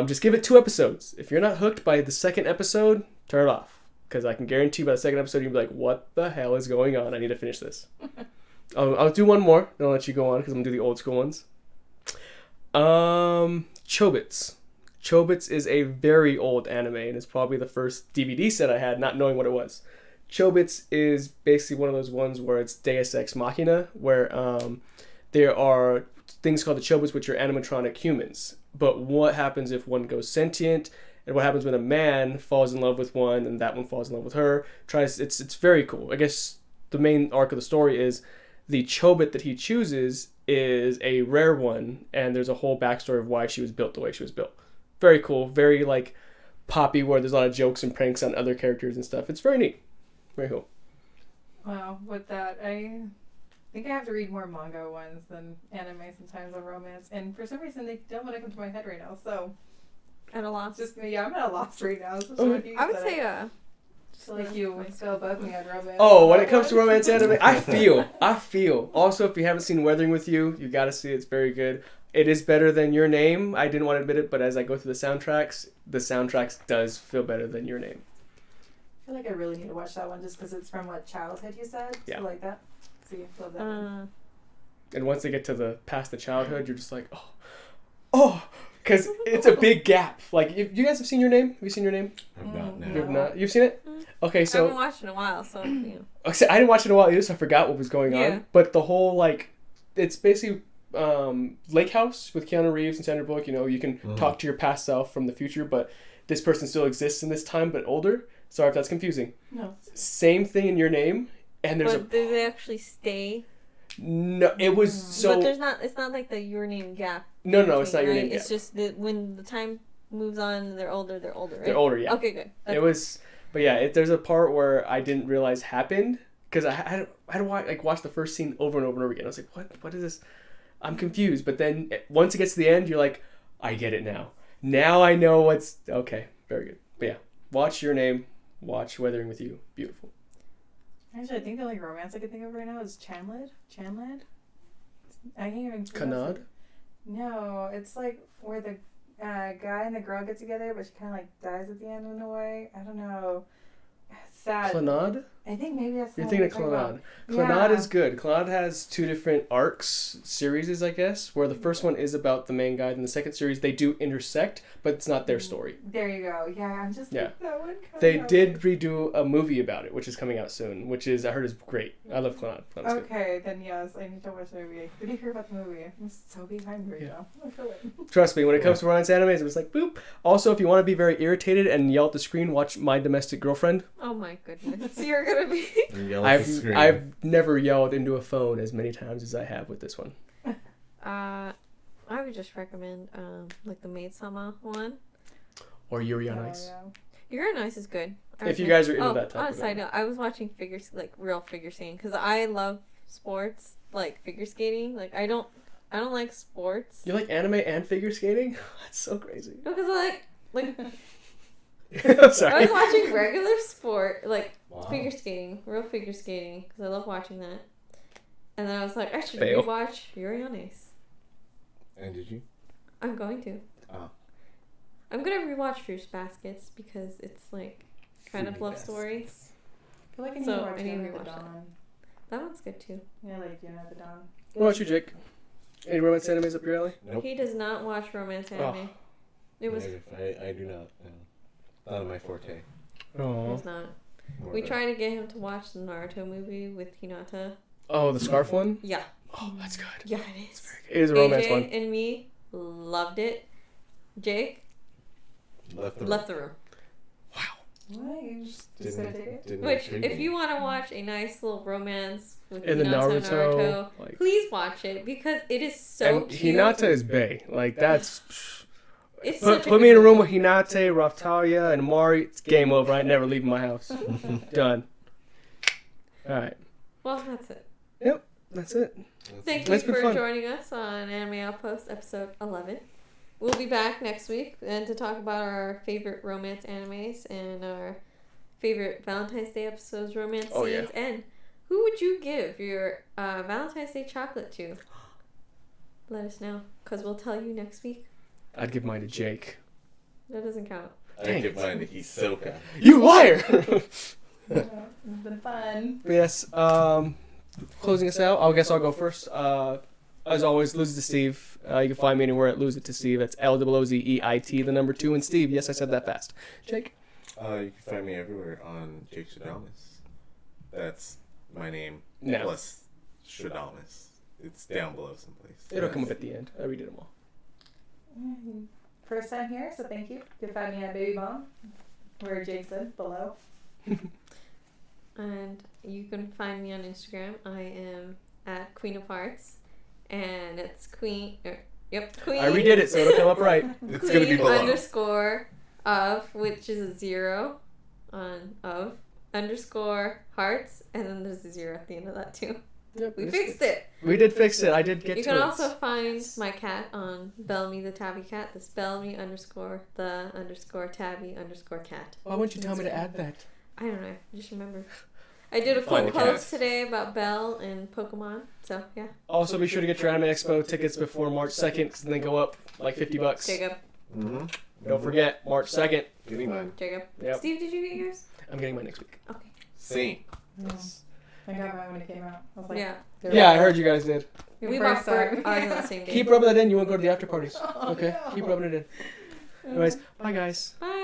Just give it 2 episodes. If you're not hooked by the second episode, turn it off. Because I can guarantee by the second episode, you'll be like, what the hell is going on? I need to finish this. I'll do one more, then I'll let you go on because I'm going to do the old school ones. Chobits. Chobits is a very old anime, and it's probably the first DVD set I had, not knowing what it was. Chobits is basically one of those ones where it's Deus Ex Machina, where there are things called the Chobits, which are animatronic humans. But what happens if one goes sentient, and what happens when a man falls in love with one, and that one falls in love with her? It's very cool. I guess the main arc of the story is the Chobit that he chooses is a rare one, and there's a whole backstory of why she was built the way she was built. Very cool, very like poppy, where there's a lot of jokes and pranks on other characters and stuff. It's very neat. Very cool. Wow, with that, I think I have to read more manga ones than anime sometimes of romance, and for some reason they don't want to come to my head right now. So At a loss. just me, yeah, I'm at a loss right now. Especially when you I would said say it. Like you fell above me on romance. Oh, when it comes to romance anime, I feel. Also, if you haven't seen Weathering with You, you gotta see it. It's very good. It is better than Your Name. I didn't want to admit it, but as I go through the soundtracks does feel better than Your Name. I feel like I really need to watch that one just because it's from what childhood you said. Yeah. So like that. So you love that one. And once they get to the past the childhood, you're just like, oh, because it's a big gap. Like, you guys have seen Your Name? Have you seen Your Name? I'm not now. You've not? You've seen it? Okay, I so haven't watched in a while, so you know. I didn't watch it in a while either, so I forgot what was going Yeah. on. But the whole like, it's basically Lake House with Keanu Reeves and Sandra Bullock. You know, you can talk to your past self from the future, but this person still exists in this time, but older. Sorry if that's confusing. No. Same thing in Your Name, and there's But did they actually stay? no. It was so But there's not. It's not like the Your Name gap. no, it's not Your right? Name. It's just that when the time moves on, they're older. They're older. Right? They're older, yeah. Okay, good. It was, but yeah, there's a part where I didn't realize happened because I had to watch the first scene over and over and over again. I was like, what is this? I'm confused. But then once it gets to the end, you're like, I get it now. Now I know what's okay. Very good. But yeah, watch Your Name. Watch Weathering with You. Beautiful. Actually, I think the only romance I can think of right now is Chanlad. I can't even. Kanad? No, it's like where the guy and the girl get together, but she kind of like dies at the end in a way. I don't know. Sad. Clanad? I think maybe that's. You're the thinking one of I'm talking Clanad. about. Clanad Yeah. is good. Clanad has 2 different arcs, series, I guess, where the first one is about the main guy, and the second series they do intersect, but it's not their story. There you go. Yeah, I'm just Yeah. like, that one. They did redo a movie about it, which is coming out soon, which is I heard is great. I love Clanad. Clanad's good. Okay, then yes, I need to watch the movie. Did you hear about the movie? I'm so behind right Yeah. now. I feel it. Trust me, when it comes to romance animes, it's like boop. Also, if you want to be very irritated and yell at the screen, watch My Domestic Girlfriend. Oh my goodness, you're gonna be. And yell at the screen. I've never yelled into a phone as many times as I have with this one. I would just recommend like the Maid Sama one. Or Yuri on Oh, Ice. yeah. You're Nice is good. If you guys are into that type on a of side anime. note, I was watching real figure skating because I love sports like figure skating. Like I don't like sports. You like anime and figure skating? That's so crazy. No, because I like I'm I sorry. was watching regular sport like Wow. figure skating, real figure skating because I love watching that. And then I was like, I should Fail. rewatch Yuri on Ice. And did you? I'm going to. Oh. I'm gonna rewatch Fruits Baskets because it's like kind of Fruity love Baskets. story. I feel like I need So, to watch I need to Dinner at the rewatch that. Dawn. That one's good too. Yeah, like Dinner at the Dawn. What about you, Jake? Any romance animes up your alley? Nope. He does not watch romance anime. It was. I do not. Not my forte. Oh. It's not. More We of a- tried to get him to watch the Naruto movie with Hinata. Oh, the scarf one? Yeah. Oh, that's good. Yeah, it is. It is a romance AJ one. and me loved it. Jake left the room. Why? You just gonna take it? Didn't Which, intrigue if me. you want to watch a nice little romance with And the Hinata Naruto, like- please watch it because it is so And cute. Hinata is bae. Like, that's... It's Put such me in a good room movie. with Hinata, Raftalia, and Mari. It's game over. I ain't never leaving my house. Done. All right. Well, that's it. That's it. Thank you It's been for fun. joining us on Anime Outpost episode 11. We'll be back next week and to talk about our favorite romance animes and our favorite Valentine's Day episodes, romance Oh, yeah. scenes, and who would you give your Valentine's Day chocolate to? Let us know, because we'll tell you next week. I'd give mine to Jake. That doesn't count. I give mine to Hisoka. You liar! It's been fun. Yes. Closing us out. I guess I'll go first. As always, Lose It to Steve. You can find me anywhere at Lose It to Steve. That's LOOZEIT, the number 2, and Steve. Yes, I said that fast. Jake. You can find me everywhere on Jake Stradamus. That's my name No. plus Stradamus. It's down below someplace. It'll come up at the end. I redid them all. First time here, so thank you. You can find me at Baby Mom, where Jake said, below. And you can find me on Instagram. I am at Queen of Hearts. And it's Queen. Queen. I redid it, so it'll come up right. It's gonna be below. Underscore of, which is a 0 on of underscore hearts, and then there's a 0 at the end of that too. Yep, We fixed it. We did fix it. I did get You to can it. also find my cat on Bellamy the Tabby Cat. That's Bellamy underscore the underscore Tabby underscore cat. Why wouldn't you tell me to add that? I don't know. Just remember. I did a Find cool the cat. post today about Belle and Pokemon. So yeah. Also, be sure to get your Anime Expo tickets before March 2nd, because then they go up like $50. Jacob. Mm-hmm. Don't forget, March 2nd. Getting mine. Jacob. Yep. Steve, did you get yours? I'm getting mine next week. Okay. Same. Yes. I got mine when it came out. I was like, Yeah. Yeah, I heard you guys did. Your We first bought time. ours on the same day. Keep rubbing that in. You won't go to the after parties. Oh, Okay? no. Keep rubbing it in. Anyways, bye guys. Bye.